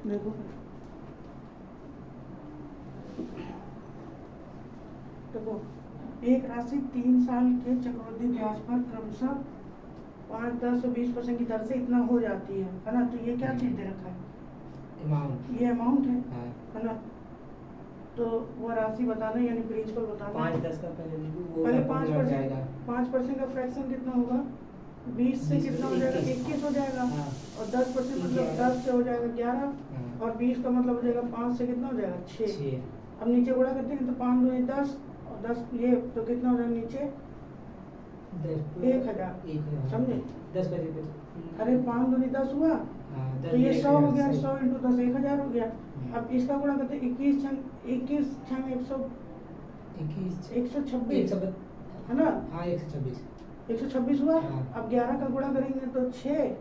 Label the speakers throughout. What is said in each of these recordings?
Speaker 1: देखो देखो, एक राशि 3 साल के चक्रवृद्धि ब्याज पर क्रमशः 5, 10 और 20% की दर से इतना हो जाती है ना। तो ये क्या चीज दे रखा है?
Speaker 2: अमाउंट।
Speaker 1: ये अमाउंट
Speaker 2: हाँ।
Speaker 1: है ना। तो वो राशि बताना यानी प्रिंसिपल बताना।
Speaker 2: 5-10 का
Speaker 1: पहले 5% का फ्रैक्शन कितना होगा? 20 से कितना हो जाएगा? 21 हो जाएगा।
Speaker 2: हाँ।
Speaker 1: और 10% मतलब 10 से हो जाएगा 11।
Speaker 2: हाँ।
Speaker 1: और 20 का मतलब हो जाएगा 5 से कितना हो जाएगा? 6। अब नीचे गुणा करते हैं तो 5 दूनी 10 और 10 ये तो कितना हो जाएगा नीचे? 1000। समझे?
Speaker 2: 10 बजे।
Speaker 1: अरे 5 दूनी 10 हुआ। तो ये 100 हो गया। 100 × 10 1000 हो गया। अब इसका गुणा करते हैं 21 छंग 126 है ना।
Speaker 2: हाँ
Speaker 1: 126 हुआ।
Speaker 2: हाँ।
Speaker 1: अब 11 का गुणा करेंगे तो 6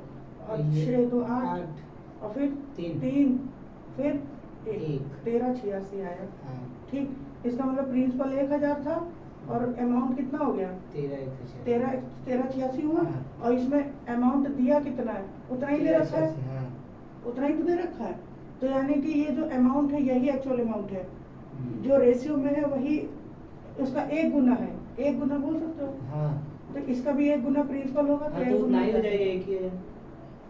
Speaker 1: और 6 तो 8 और फिर 3 फिर 1 1386 आया।
Speaker 2: हाँ।
Speaker 1: ठीक, इसका मतलब प्रिंसिपल 1000 था और अमाउंट कितना हो गया? 1386 हुआ।
Speaker 2: हाँ।
Speaker 1: और इसमें अमाउंट दिया कितना है? उतना ही दे रखा है।
Speaker 2: हाँ।
Speaker 1: उतना ही तो दे रखा है। तो यानी कि ये जो अमाउंट है यही एक्चुअल अमाउंट है। जो रेशियो में है वही उसका 1 गुना है। 1 गुना बोल सकते हो।
Speaker 2: हाँ।
Speaker 1: तो इसका भी 1 गुना प्रिंसिपल होगा।
Speaker 2: हाँ, तो उतना ही हो जाएगा। एक ही है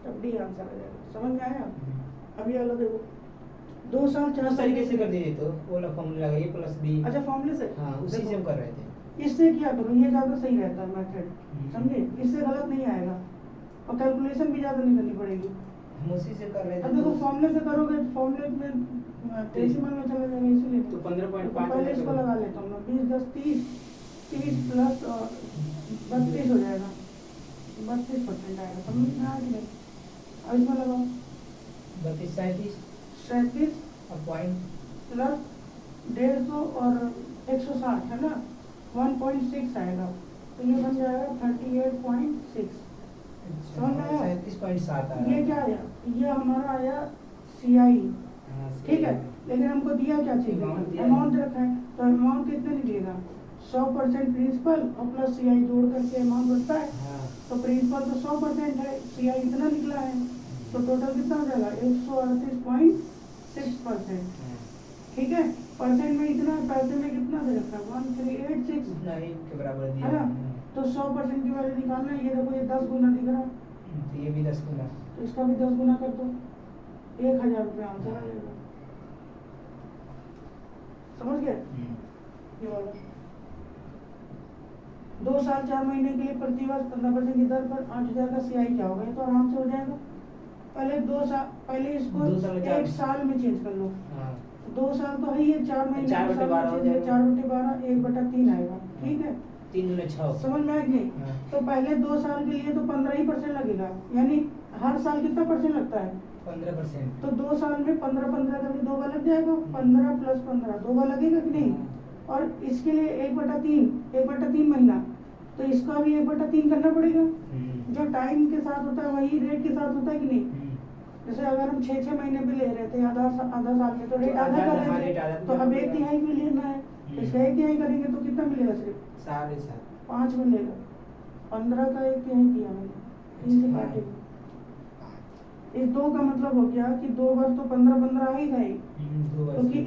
Speaker 1: तब डी आंसर आ जाएगा। समझ में आया? अभी अलग देखो 2 साल 4
Speaker 2: उस
Speaker 1: साल
Speaker 2: तरीके से कर दीजिए तो वो वाला फॉर्मूला लगा A + B।
Speaker 1: अच्छा फॉर्मूले से।
Speaker 2: हाँ उसी से हम कर रहे थे।
Speaker 1: इससे किया करो, ये ज्यादा सही रहता है मेथड। समझे? इससे गलत नहीं आएगा और कैलकुलेशन भी ज्यादा नहीं करनी पड़ेगी।
Speaker 2: हम उसी से कर रहे थे।
Speaker 1: अब देखो फॉर्मूले से करोगे, फॉर्मूले में डेसिमल में चला जाएगा इसलिए
Speaker 2: तो 15.5
Speaker 1: पहले इसको लगा लेता हूँ मैं। 20 10 30 प्लस 32 हो जाएगा। 32% आएगा। समझ में आ गया? अब इसमें लगाओ
Speaker 2: 32
Speaker 1: 37
Speaker 2: पॉइंट
Speaker 1: प्लस 150 और 160 है ना। 1.6 आएगा। तो ये बन जाएगा 38.6। समझ में आया?
Speaker 2: 37.7 आ रहा
Speaker 1: ये
Speaker 2: है।
Speaker 1: क्या आया? ये हमारा आया CI। ठीक है, लेकिन हमको दिया क्या चाहिए? अमाउंट रखा है। तो अमाउंट कितने निकलेगा? 100% प्रिंसिपल और प्लस CI जोड़ करके अमाउंट बनता है।
Speaker 2: हाँ।
Speaker 1: तो प्रिंसिपल तो 100% है, CI इतना निकला है। तो टोटल कितना हो जाएगा? 138.6%। ठीक है, परसेंट में इतना, पैसे में कितना दे रखा है? 1386
Speaker 2: उतना ही के बराबर दिया
Speaker 1: है ना। तो 100% की वैल्यू निकालना है। ये देखो ये 10 गुना दिख रहा है।
Speaker 2: तो ये भी 10 गुना।
Speaker 1: तो इसका भी 10 गुना कर दो। 1000 रुपये आंसर आ जाएगा। समझ गए? ये वाला 2 साल 4 महीने के लिए प्रतिवर्ष 15% की दर पर 8000 का CI क्या होगा? ये तो आराम से हो जाएगा। पहले इसको 1 साल में चेंज कर लो। 2 साल तो है ही है, 4 महीने 4/12 1/3 आएगा। ठीक है,
Speaker 2: 3 दूनी 6।
Speaker 1: समझ में आ गई? तो पहले 2 साल के लिए तो 15% लगेगा। यानी हर साल कितना परसेंट लगता है?
Speaker 2: 15%।
Speaker 1: तो 2 साल में 15 करके 2 बार लग जाएगा। 15 + 15 2 बार लगेगा कि नहीं? और इसके लिए 1/3 महीना। तो इसका भी 1/3 करना पड़ेगा। जो टाइम के साथ होता है वही रेट के साथ होता है कि नहीं? जैसे अगर हम 6 महीने पे ले रहे थे आधा साल में तो रेट आधा कर रहे थे। तो अब 1/3 में लेना है। इसका 1/3 करेंगे तो कितना मिलेगा? सिर्फ 5 मिलेगा। 15 का 1/3 किया मैंने, 3 से काटेंगे। इस 2 का मतलब हो गया कि 2 बार तो 15 आएगा ही। क्योंकि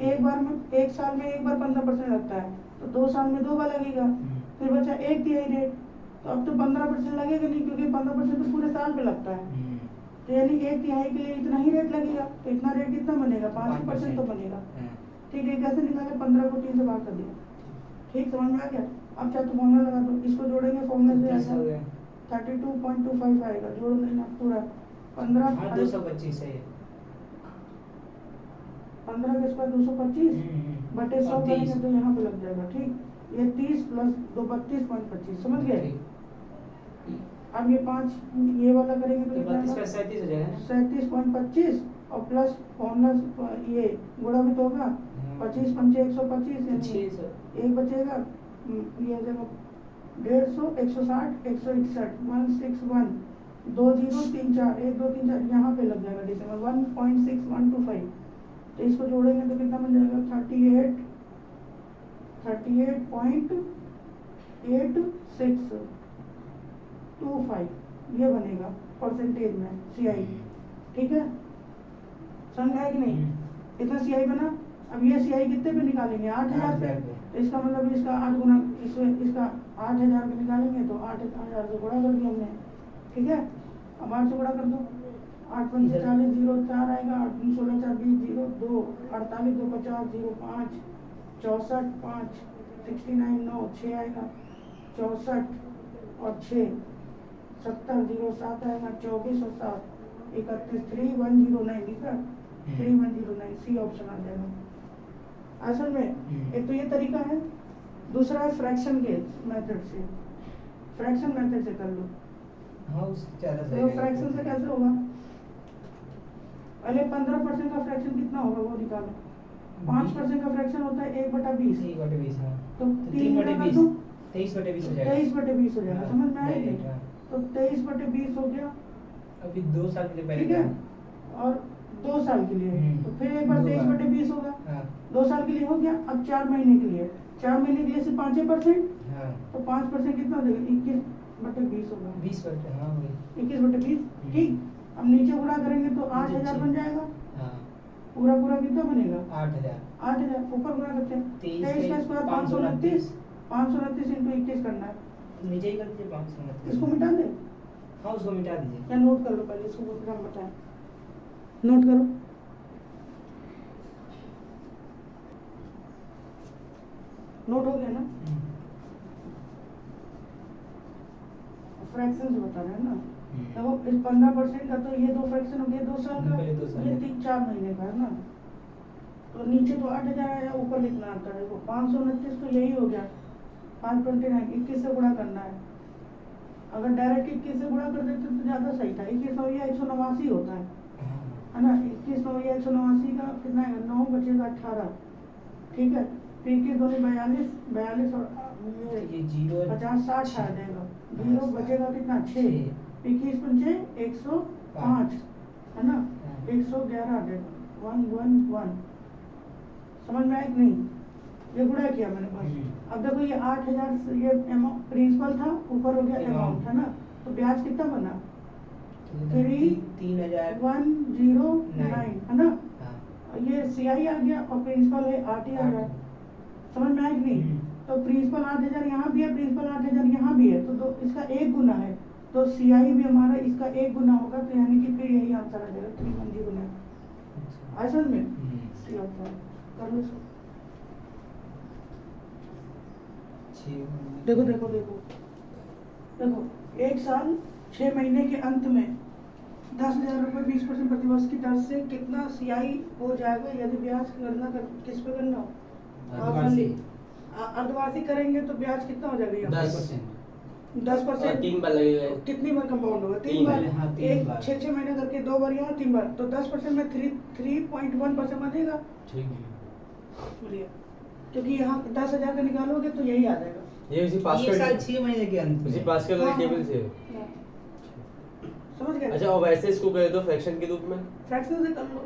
Speaker 1: एक साल में एक बार 15% लगता है। तो 2 साल में 2 बार लगेगा। फिर बचा 1/3 रेट। तो अब तो 15% लगेगा नहीं, क्योंकि 15% तो पूरे साल पे लगता है। तो यानी 1/3 के लिए इतना ही रेट लगेगा। तो इतना रेट कितना बनेगा? 5% तो बनेगा। ठीक है, कैसे निकाले? 15 को 3 से भाग कर दिया। ठीक, समझ में आ गया? अब चाहे तो फॉर्मूला लगा दो। इसको जोड़ेंगे फॉर्मूले से आएगा 32.25 आएगा। जोड़ देना पूरा 15
Speaker 2: 225 है।
Speaker 1: 15 के स्क्वायर 225 बटे 100 करेंगे तो यहाँ पे लग जाएगा। ठीक, ये 30 + 2 32.25। समझ गए? अब ये 5 ये वाला करेंगे तो कितना?
Speaker 2: 37 हो जाएगा।
Speaker 1: 37.25 और प्लस फॉर्मूला ये गुणा भी तो होगा। 25 × 5 125 यानी 1 बचेगा। ये हो जाएगा 150 160 161 161 2 0 3 4 1 2 3 4 यहाँ पे लग जाएगा डिसम्बर 1.6125। तो इसको जोड़ेंगे तो कितना बन जाएगा? 38.8625 ये बनेगा परसेंटेज में CI। ठीक है, समझ में आया कि नहीं? इतना सीआई बना। अब ये सीआई कितने पे निकालेंगे? 8,000 पे। तो इसका मतलब इसका 8 गुना इसका 8,000 पे निकालेंगे तो 8,000 से गुणा कर दिया हमने, ठीक है। अब 8 से गुणा कर दो, 8 पंचे 40, 0 4 आएगा, 8 दूनी 16 4 20 0 2 48 2 50 0 5 64 5 69 9 6 आएगा, 64 और 6 70 0 7 आएगा, 24 और 7 31 3109 लिख रहा 3109 सी ऑप्शन आ जाएगा। असल में एक तो ये तरीका है, दूसरा है फ्रैक्शन के मेथड से, फ्रैक्शन मेथड से कर लो।
Speaker 2: हाँ उससे ज़्यादा सही
Speaker 1: तो
Speaker 2: रहेगा।
Speaker 1: फ्रैक्शन से कैसे होगा? पहले 15% का फ्रैक्शन कितना होगा वो निकालो। 5% का फ्रैक्शन होता है 1/20।
Speaker 2: 1/20 हाँ।
Speaker 1: तो
Speaker 2: 3 बटे
Speaker 1: 3
Speaker 2: 20 23/20 हो जाएगा।
Speaker 1: 23/20 हो जाएगा,
Speaker 2: हाँ,
Speaker 1: समझ में आया कि
Speaker 2: direct,
Speaker 1: नहीं?
Speaker 2: हाँ।
Speaker 1: तो 23/20 हो गया,
Speaker 2: अभी 2 साल के लिए
Speaker 1: ठीक है।
Speaker 2: पहले
Speaker 1: और 2 साल के लिए, तो फिर एक बार 23/20 होगा,
Speaker 2: हाँ
Speaker 1: 2 साल के लिए हो गया। अब 4 महीने के लिए, 4 महीने के लिए से 5%,
Speaker 2: हाँ
Speaker 1: तो 5% कितना हो जाएगा? 21/20 होगा।
Speaker 2: 20 हाँ वही
Speaker 1: 21/20, ठीक। अब नीचे गुणा करेंगे तो 8,000 बन जाएगा।
Speaker 2: हाँ
Speaker 1: पूरा पूरा कितना बनेगा?
Speaker 2: 8,000
Speaker 1: 8,000। ऊपर गुणा करते हैं, 23 का स्क्वायर 529, 529 इंटू 21 करना है।
Speaker 2: नीचे ही कर दीजिए 529।
Speaker 1: इसको मिटा दे
Speaker 2: हाँ उसको मिटा दीजिए।
Speaker 1: या नोट कर लो पहले, इसको फिर हम बताएं। नोट करो, नोट हो गया ना? फ्रैक्शन से बता रहे हैं ना। देखो इस 15% का तो ये 2 फ्रैक्शन हो गया 2 साल का,
Speaker 2: पहले 2 साल
Speaker 1: ये
Speaker 2: का।
Speaker 1: 3-4 महीने का है ना। तो नीचे तो 8,000 आया, ऊपर लिखना आता है। देखो 529 तो यही हो गया, 529 21 से गुणा करना है। अगर डायरेक्ट 21 से गुणा कर देते तो ज़्यादा सही था। 21 9 या 189 होता है ना। 21 9 या 189 का कितना है? 9 बचेगा 18, ठीक है। फिर 21 2 42 42 और
Speaker 2: ये 0
Speaker 1: 50 60 आ जाएगा। 0 बचेगा कितना? 6। 21 पंचे 105 है ना, 111 आ जाएगा, 111। समझ में आया कि नहीं? ये गुणा किया मैंने बस। अब देखो ये 8,000 ये प्रिंसिपल था, ऊपर हो गया अमाउंट है ना। तो ब्याज कितना बना? 3109 है ना। ये सीआई आ गया और प्रिंसिपल है 8,000। समझ में आया कि नहीं? तो प्रिंसिपल 8,000 यहाँ भी है, प्रिंसिपल 8,000 यहाँ भी है, तो इसका 1 गुना है, तो सीआई भी हमारा इसका 1 गुना होगा। तो यानी कि फिर यही आंसर आ जाएगा 3109। असल में सी ऑप्शन कर लो इसको। देखो देखो देखो देखो, 1 साल 6 महीने के अंत में 10,000 रुपये 20% प्रतिवर्ष की दर से कितना सीआई हो जाएगा यदि ब्याज की गणना किस पे करना हो? अर्धवार्षिक करेंगे तो ब्याज कितना हो जाएगा? 10%।
Speaker 3: 3 बार लगेगा।
Speaker 1: कितनी बार कंपाउंड होगा? 3 बार।
Speaker 2: हाँ, 3
Speaker 1: एक
Speaker 2: बार।
Speaker 1: 6 महीने करके 2 बार यहाँ 3 बार, तो 10% में 3.1% बनेगा।
Speaker 3: ठीक है।
Speaker 1: बोलिए, क्योंकि यहाँ 10,000 का निकालोगे तो यही आ जाएगा।
Speaker 3: ये उसी
Speaker 2: एक साल
Speaker 3: पास्कल
Speaker 2: 6 महीने के अंत
Speaker 3: उसी
Speaker 2: में।
Speaker 3: पास्कल वाली
Speaker 1: हाँ,
Speaker 3: टेबल से।
Speaker 1: समझ गए?
Speaker 3: अच्छा और वैसे इसको करे तो फ्रैक्शन के रूप में?
Speaker 1: फ्रैक्शन से कर लो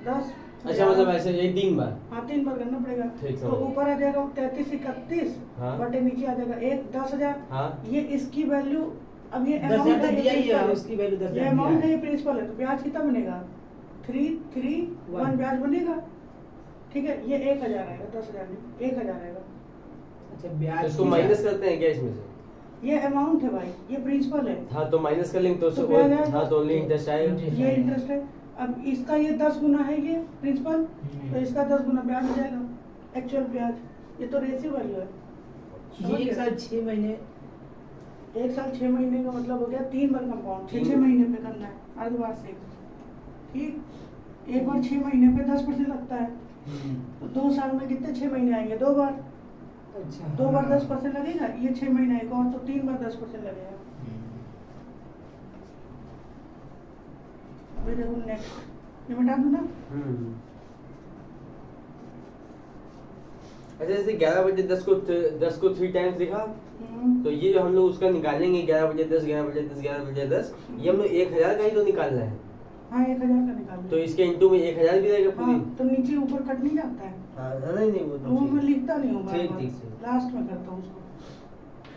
Speaker 1: 10।
Speaker 3: अच्छा मतलब ऐसे यही 3 बार।
Speaker 1: हाँ 3 बार करना पड़ेगा।
Speaker 3: ठीक,
Speaker 1: तो
Speaker 3: समझ गया।
Speaker 1: ऊपर आ जाएगा 33 31
Speaker 3: हाँ।
Speaker 1: बटे नीचे आ जाएगा 1 10,000।
Speaker 3: हाँ।
Speaker 1: ये इसकी वैल्यू, अब ये
Speaker 2: 10,000
Speaker 1: अमाउंट
Speaker 2: तो
Speaker 1: है,
Speaker 2: दिया ही है,
Speaker 1: ये
Speaker 2: उसकी वैल्यू 10,000
Speaker 1: ये अमाउंट
Speaker 2: दिया
Speaker 1: है,
Speaker 2: है।
Speaker 1: ये प्रिंसिपल है, तो ब्याज कितना बनेगा? 331 ब्याज बनेगा, ठीक है। ये 1,000 आएगा, 10,000 नहीं 1,000 आएगा।
Speaker 2: अच्छा
Speaker 3: तो
Speaker 2: ब्याज
Speaker 3: इसको माइनस करते हैं क्या इसमें से?
Speaker 1: ये अमाउंट है भाई, ये प्रिंसिपल है,
Speaker 3: हाँ तो माइनस कर लेंगे तो
Speaker 1: तो ब्याज आएगा।
Speaker 3: हाँ तो ओनली इंटरेस्ट आएगा।
Speaker 1: ये इंटरेस्ट है। अब इसका ये 10 गुना है ये प्रिंसिपल, तो इसका 10 गुना ब्याज हो जाएगा एक्चुअल ब्याज। ये तो रेशियो वैल्यू है। समझ
Speaker 2: ये
Speaker 1: गए?
Speaker 2: 1 साल 6 महीने
Speaker 1: 1 साल 6 महीने का मतलब हो गया 3 बार कंपाउंड, 6 महीने पे करना है अर्धवार्षिक, ठीक। एक बार 6 महीने पे 10% लगता है, तो 2 साल में कितने 6 महीने आएंगे? 2 बार।
Speaker 2: अच्छा
Speaker 1: 2 बार
Speaker 2: हाँ।
Speaker 1: 10% लगेगा, ये 6 महीने एक और, तो 3 बार 10% लगेगा। अभी देखो नेक्स्ट, ये मिटा दूं ना?
Speaker 3: अच्छा जैसे 11 बजे 10 को 3 टाइम्स लिखा, तो ये जो हम लोग उसका निकालेंगे 11 बजे 10 11 बजे 10 11 बजे 10, ये हम लोग 1,000 का ही तो निकालना है।
Speaker 1: हाँ 1,000 का निकाल
Speaker 3: तो इसके इंटू में 1,000 भी रहेगा पूरी।
Speaker 1: हाँ, तो नीचे ऊपर कट नहीं जाता है,
Speaker 3: हाँ नहीं वो
Speaker 1: वो मैं लिखता नहीं हूँ,
Speaker 3: ठीक ठीक से।
Speaker 1: लास्ट में करता हूँ उसको।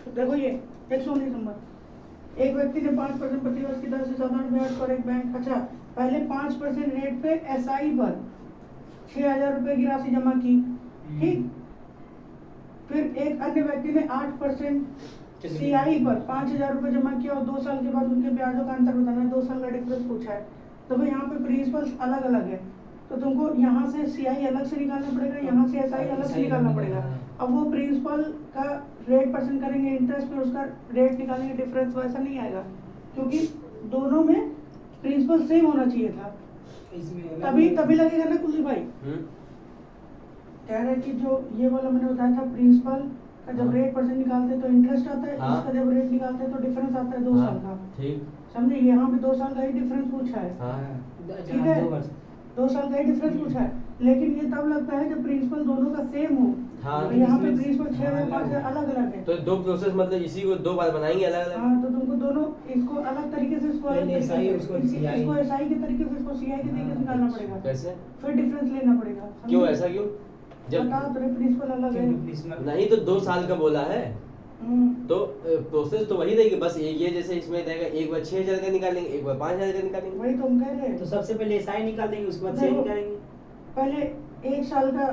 Speaker 1: तो देखो ये 119 नंबर, एक व्यक्ति ने 5% प्रतिवर्ष की दर से साधारण ब्याज पर एक बैंक, अच्छा पहले 5% रेट पे SI पर 6,000 रुपए की राशि जमा की, ठीक। फिर एक अन्य व्यक्ति ने 8% CI पर 5,000 रुपए जमा किया और 2 साल के बाद उनके ब्याजों का अंतर बताना है, 2 साल का डिफरेंस पूछा है। तो भाई यहाँ पे प्रिंसिपल अलग अलग है, तो तुमको यहाँ से CI अलग से निकालना पड़ेगा, यहाँ से SI अलग से निकालना पड़ेगा। अब वो प्रिंसिपल का रेट परसेंट करेंगे इंटरेस्ट पे, उसका रेट निकालेंगे, डिफरेंस वैसा नहीं आएगा, क्योंकि दोनों में प्रिंसिपल सेम होना चाहिए था, तभी लगेगा ना कुलदीप भाई। कह रहे कि जो ये वाला मैंने बताया था प्रिंसिपल का जब रेट परसेंट निकालते हैं तो इंटरेस्ट आता है, इसका जब रेट निकालते हैं तो डिफरेंस आता है 2 साल का, ठीक। समझे, यहाँ पे 2 साल का ही डिफरेंस पूछा है, ठीक है, 2 साल का ही डिफरेंस पूछा है, लेकिन ये तब लगता है जब प्रिंसिपल दोनों का सेम हो।
Speaker 3: हाँ,
Speaker 1: यहाँ पे प्रिंसिपल 6 और 5 अलग अलग है,
Speaker 3: तो 2 प्रोसेस मतलब इसी को 2 बार बनाएंगे अलग अलग।
Speaker 1: हाँ, तो तुमको दोनों इसको अलग तरीके से, इसको अलग तरीके से, इसको SI के तरीके से, इसको CI के तरीके से निकालना पड़ेगा,
Speaker 3: कैसे,
Speaker 1: फिर डिफरेंस लेना पड़ेगा।
Speaker 3: क्यों ऐसा क्यों? जब
Speaker 1: बताओ, तेरे प्रिंसिपल अलग है
Speaker 3: नहीं तो 2 साल का बोला है, तो प्रोसेस तो वही रहेगी, बस ये जैसे इसमें रहेगा, एक बार 6,000 का निकालेंगे, एक बार 5,000 का निकालेंगे।
Speaker 1: वही तुम कह रहे हैं,
Speaker 2: तो सबसे पहले SI निकाल देंगे, उसके बाद CI निकालेंगे।
Speaker 1: पहले 1 साल का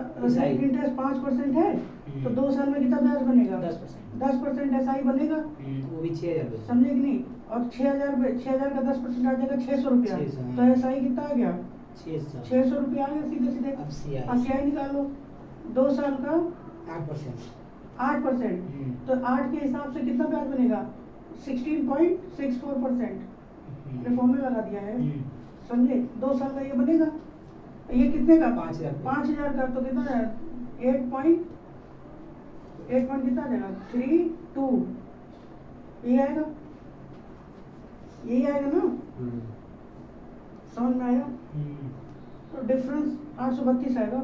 Speaker 1: इंटरेस्ट 5% है, तो 2 साल में कितना ब्याज बनेगा? 10% SI बनेगा,
Speaker 2: वो भी 6,000,
Speaker 1: समझे कि नहीं? और 6,000 का 10% आ जाएगा 600 रुपया, तो SI कितना आ गया? 600 रुपया आ गया सीधे सीधे। अब CI निकालो, 2 साल का 8%, तो 8 के हिसाब से कितना ब्याज बनेगा? 16.64%। मैंने फॉर्मूला लगा दिया है, समझे? 2 साल का ये बनेगा, ये कितने का? 5,000 का, तो कितना है? 8 पॉइंट कितना जाएगा? 32, ये आएगा, यही आएगा ना? समझ में आया? तो डिफरेंस 832 आएगा,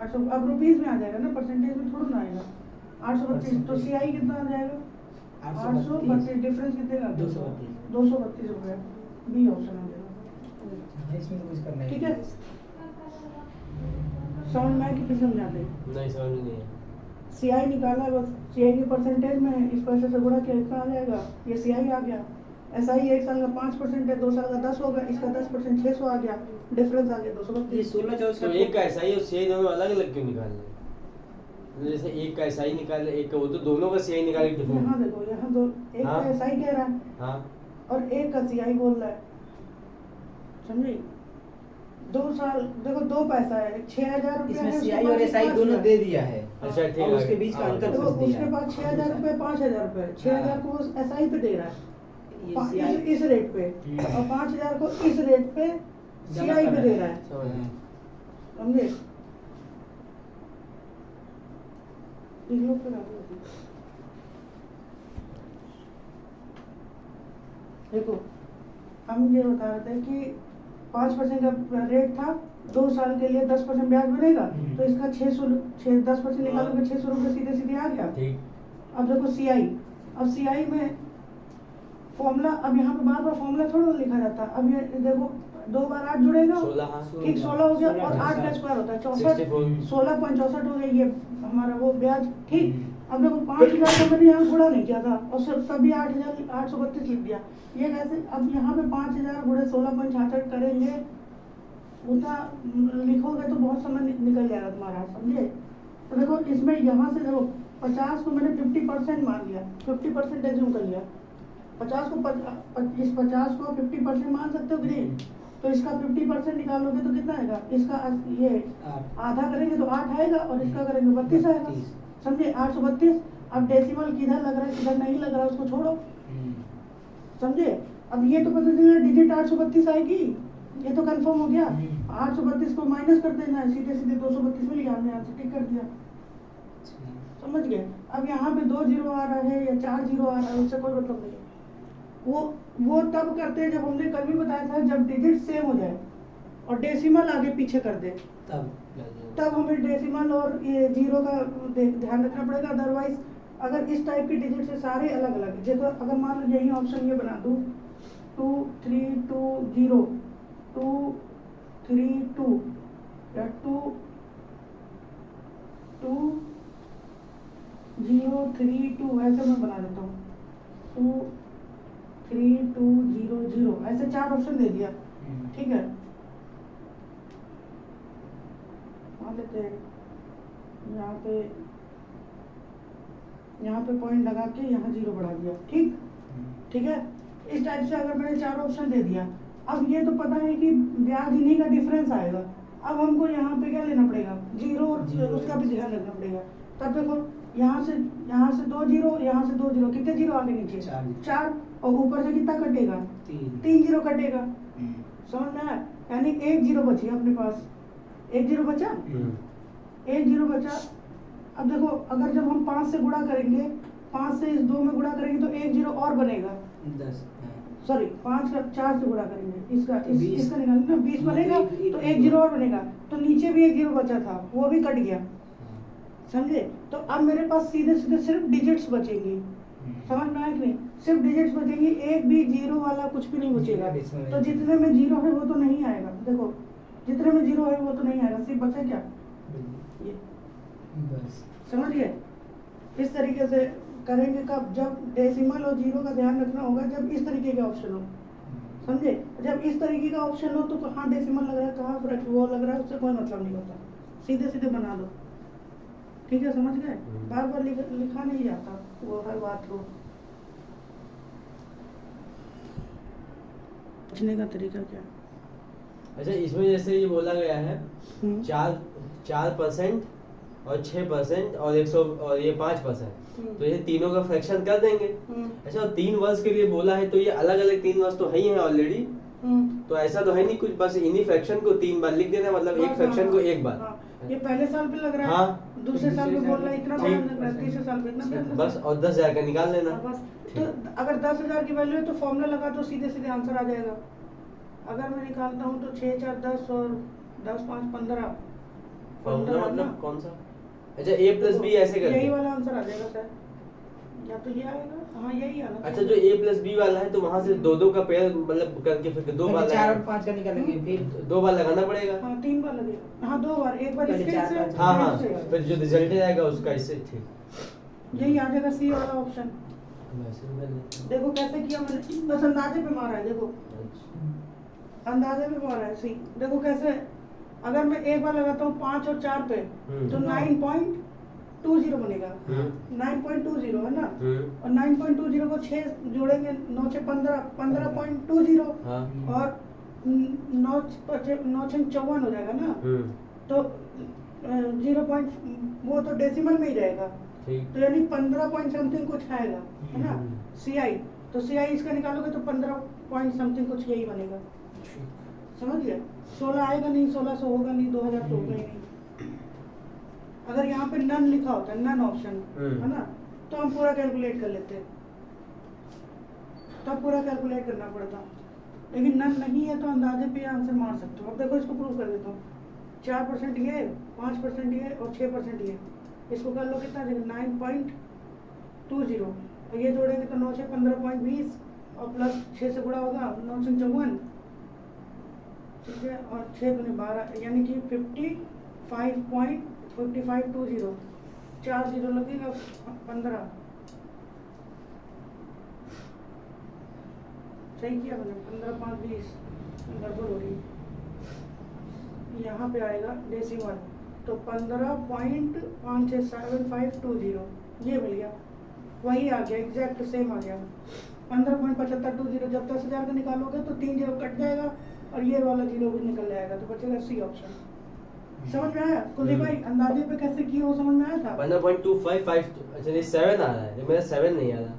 Speaker 1: 800, अब रुपीज में आ जाएगा ना, परसेंटेज में थोड़ा ना आएगा। 832, तो CI कितना आ जाएगा? 832, डिफरेंस कितने का? 232 रुपया, बी ऑप्शन आ जाएगा,
Speaker 2: इसमें कुछ करना है,
Speaker 1: ठीक है? समझ में आया कि नहीं समझाते?
Speaker 3: नहीं, समझ में नहीं है।
Speaker 1: CI निकाला, बस CI की परसेंटेज में इस पैसे से गुणा किया, इतना आ जाएगा, ये CI आ गया। SI 1 साल का 5% है, 2 साल का 10 होगा, इसका 10% 600 आ गया, डिफरेंस आ गया 232।
Speaker 2: 16-14
Speaker 3: तो एक का SI और CI दोनों अलग अलग क्यों निकाल रहे? जैसे एक का SI निकाल, एक का वो, तो दोनों का CI निकाल के
Speaker 1: यहाँ देखो, यहाँ दो, एक
Speaker 3: हाँ?
Speaker 1: का SI कह रहा है,
Speaker 3: हाँ,
Speaker 1: और एक का CI बोल रहा है, समझे? 2 साल देखो, 2 पैसा है, 6,000 रुपया
Speaker 2: इसमें
Speaker 1: है,
Speaker 2: CI और SI दोनों दे दिया है,
Speaker 3: अच्छा ठीक
Speaker 2: और
Speaker 3: है,
Speaker 2: उसके बीच का अंतर
Speaker 1: देखो,
Speaker 2: पूछ दिया
Speaker 1: उसके बाद 6,000 रुपये, 5,000 रुपये, 6,000 को वो SI पे दे रहा है, इस रेट पे, और 5,000 को इस रेट पे CI पे दे रहा है, समझे? देखो, हम ये बता रहे थे कि 5% का रेट था, 2 साल के लिए 10% ब्याज बनेगा, तो इसका 10% निकालोगे, 600 रुपये सीधे सीधे आ गया। अब देखो CI, अब CI में फॉर्मूला, अब यहाँ पे बार बार फॉर्मूला थोड़ा लिखा जाता है, अब ये देखो 2 बार 8 जुड़ेगा,
Speaker 3: 16,
Speaker 1: ठीक, 16 हो गया, और 8 का स्क्वायर होता है 64, 16.64 हो गया ये हमारा वो ब्याज, ठीक। अब देखो 5,000 का मैंने यहाँ गुणा नहीं किया था, और तभी 8,832 लिख दिया, ये कैसे? अब यहाँ पे 5,000 गुणे 16.66 करेंगे, उतना लिखोगे तो बहुत समय निकल जाएगा तुम्हारा, समझे? तो देखो इसमें यहाँ से देखो 50 को मैंने 50% मान लिया, 50% एज्यूम कर लिया, 50 को 50% मान सकते हो कि नहीं? तो इसका 50% निकालोगे तो कितना आएगा? इसका ये आधा करेंगे तो 8 आएगा, और इसका करेंगे 32 आएगा, समझे? 832। अब डेसिमल किधर लग रहा है किधर नहीं लग रहा है उसको छोड़ो, समझे? अब ये तो पता चला डिजिट 832 आएगी, ये तो कंफर्म हो गया। 832 को माइनस कर देना है, सीधे सीधे 232 मिल गया, हमने यहाँ से टिक कर दिया, समझ गए? अब यहाँ पे 2 जीरो आ रहा है या 4 जीरो आ रहा है, उससे कोई मतलब नहीं। वो तब करते हैं जब हमने कल भी बताया था, जब डिजिट सेम हो जाए और डेसिमल आगे पीछे कर दे, तब हमें डेसिमल और ये जीरो का ध्यान रखना पड़ेगा। अदरवाइज अगर इस टाइप की डिजिट से सारे अलग अलग, जैसे अगर मान लो यही ऑप्शन ये बना दूँ 2 3 2 0 2 3 2 या 2 2 0 3 2, ऐसे मैं बना देता हूँ 2 3 2 0 0, ऐसे 4 ऑप्शन दे दिया, ठीक है, मान लेते हैं यहाँ पे पॉइंट लगा के यहाँ 0 बढ़ा दिया, ठीक है। इस टाइप से अगर मैंने 4 ऑप्शन दे दिया, अब ये तो पता है कि ब्याज इन्हीं का डिफरेंस आएगा। अब हमको यहाँ पे क्या लेना पड़ेगा, 0 और उसका भी ध्यान रखना पड़ेगा। तब देखो यहाँ से 2 0, यहाँ से 2 0, कितने 0 आगे नीचे, 4, और ऊपर से कितना कटेगा, 3 0 कटेगा। समझ में आया, यानी 1 0 बची अपने पास, 1 0 बचा, 1 0 बचा। अब देखो अगर जब हम 5 से गुणा करेंगे, 5 से इस 2 में गुणा करेंगे तो 1 0 और बनेगा,
Speaker 2: 10
Speaker 1: सॉरी 5 का 4 से गुणा करेंगे, इसका निकालना 20 बनेगा, तो 1 0 और बनेगा, तो नीचे भी 1 0 बचा था वो भी कट गया, समझे। तो अब मेरे पास सीधे सीधे सिर्फ डिजिट्स बचेंगी, समझ में आया कि नहीं, सिर्फ डिजिट्स बचेंगी, एक भी 0 वाला कुछ भी नहीं बचेगा। तो जितने में 0 है वो तो नहीं आएगा, देखो जितने में 0 है वो तो नहीं आएगा, सिर्फ बचा क्या, ये,
Speaker 2: बस
Speaker 1: समझ गए। इस तरीके से करेंगे कब, जब डेसिमल और 0 का ध्यान रखना होगा, जब इस तरीके के ऑप्शन हो, समझे। जब इस तरीके का ऑप्शन हो तो कहाँ डेसिमल लग रहा है, कहाँ वो लग रहा है, उससे कोई मतलब नहीं होता, सीधे सीधे बना दो, ठीक है, समझ गए। बार बार लिखा नहीं जाता वो हर बात को। पूछने का तरीका क्या,
Speaker 3: अच्छा इसमें जैसे ये बोला गया है 4% और 6% और 100 और ये 5%, तो ये तीनों का फ्रैक्शन कर देंगे। अच्छा, और 3 वर्ष के लिए बोला है, तो ये अलग अलग 3 वर्ष तो है ही है ऑलरेडी, तो ऐसा तो है नहीं कुछ, बस इन्हीं फ्रैक्शन को 3 बार लिख देना, मतलब एक फ्रैक्शन को एक बार।
Speaker 1: ये पहले साल पे लग रहा है,
Speaker 3: हाँ,
Speaker 1: दूसरे साल पे बोल रहा है इतना
Speaker 3: ठीक।
Speaker 1: बड़ा लग रहा है, तीसरे साल पे इतना बड़ा लग रहा है।
Speaker 3: बस, और 10,000 का निकाल लेना।
Speaker 1: हाँ, बस। तो अगर 10,000 की वैल्यू है तो फॉर्मूला लगा तो सीधे सीधे आंसर आ जाएगा। अगर मैं निकालता हूँ तो 6 4 10 और 10 5 15,
Speaker 3: फॉर्मूला मतलब कौन सा? अच्छा a प्लस बी ऐसे करते
Speaker 1: यही
Speaker 3: हैं।
Speaker 1: वाला आंसर आ जाएगा सर, या तो ये आएगा, हाँ यही आना।
Speaker 3: अच्छा, जो a प्लस बी वाला है तो वहाँ से 2 का पेयर मतलब करके फिर 2 बार
Speaker 2: 4 और 5 का निकालेंगे, फिर
Speaker 3: 2 बार लगाना पड़ेगा।
Speaker 1: हाँ 3 बार लगेगा, हाँ 2 बार, एक बार
Speaker 2: पहले
Speaker 1: इसके
Speaker 2: 4
Speaker 1: से,
Speaker 2: 5
Speaker 3: हाँ हाँ,
Speaker 1: इससे।
Speaker 3: फिर जो रिजल्ट आएगा उसका इससे, ठीक।
Speaker 1: यही आ जाएगा सी वाला ऑप्शन। देखो कैसे किया मैंने, बस अंदाजे पे मारा है, देखो अंदाजे पे मारा है सी। देखो कैसे, अगर मैं एक बार लगाता हूँ 5 और 4 पे तो 9.20 बनेगा, 9.20 है ना, और 9.20 को 6 जोड़ेंगे, 9 6 15, 15.20, और 9 6 54 हो जाएगा ना, तो 0. वो तो डेसिमल में ही रहेगा, तो यानी 15 पॉइंट समथिंग कुछ आएगा, है ना, CI। तो CI इसका निकालोगे तो 15 पॉइंट समथिंग कुछ यही बनेगा, समझ गए। 16 आएगा नहीं, 1600 होगा नहीं, 2000 तो होगा ही नहीं। अगर यहाँ पे नन लिखा होता है, नन ऑप्शन, है ना, तो हम पूरा कैलकुलेट कर लेते, तब पूरा कैलकुलेट करना पड़ता, लेकिन नन नहीं है तो अंदाजे पे आंसर मार सकते हो। अब देखो इसको प्रूव कर देता हूँ, 4% ये, 5% ये और 6% ये, इसको कर लो कितना देगा, 9.20, और ये जोड़ेंगे तो 9 6 15.20 और प्लस 6 से गुणा होगा 9 6 54, ठीक है, और 6 दूनी 12, यानी कि 55.5520, 4 0 लगेगा 15, सही किया मैंने, 15 5 20, गड़बड़ हो रही, यहाँ पे आएगा डेसिमल, तो 15.567520 ये मिल गया, वही आ गया, एग्जैक्ट सेम आ गया, 15.7520। जब 10,000 का निकालोगे तो 3 0 कट जाएगा और ये वाला 0 भी निकल जाएगा, तो बचेगा सी ऑप्शन। समझ में आया कुलदीप भाई, अंदाजे पे कैसे किया वो समझ में आया था।
Speaker 3: 15.255, अच्छा ये 7 आ रहा है, मेरा 7 नहीं आ रहा,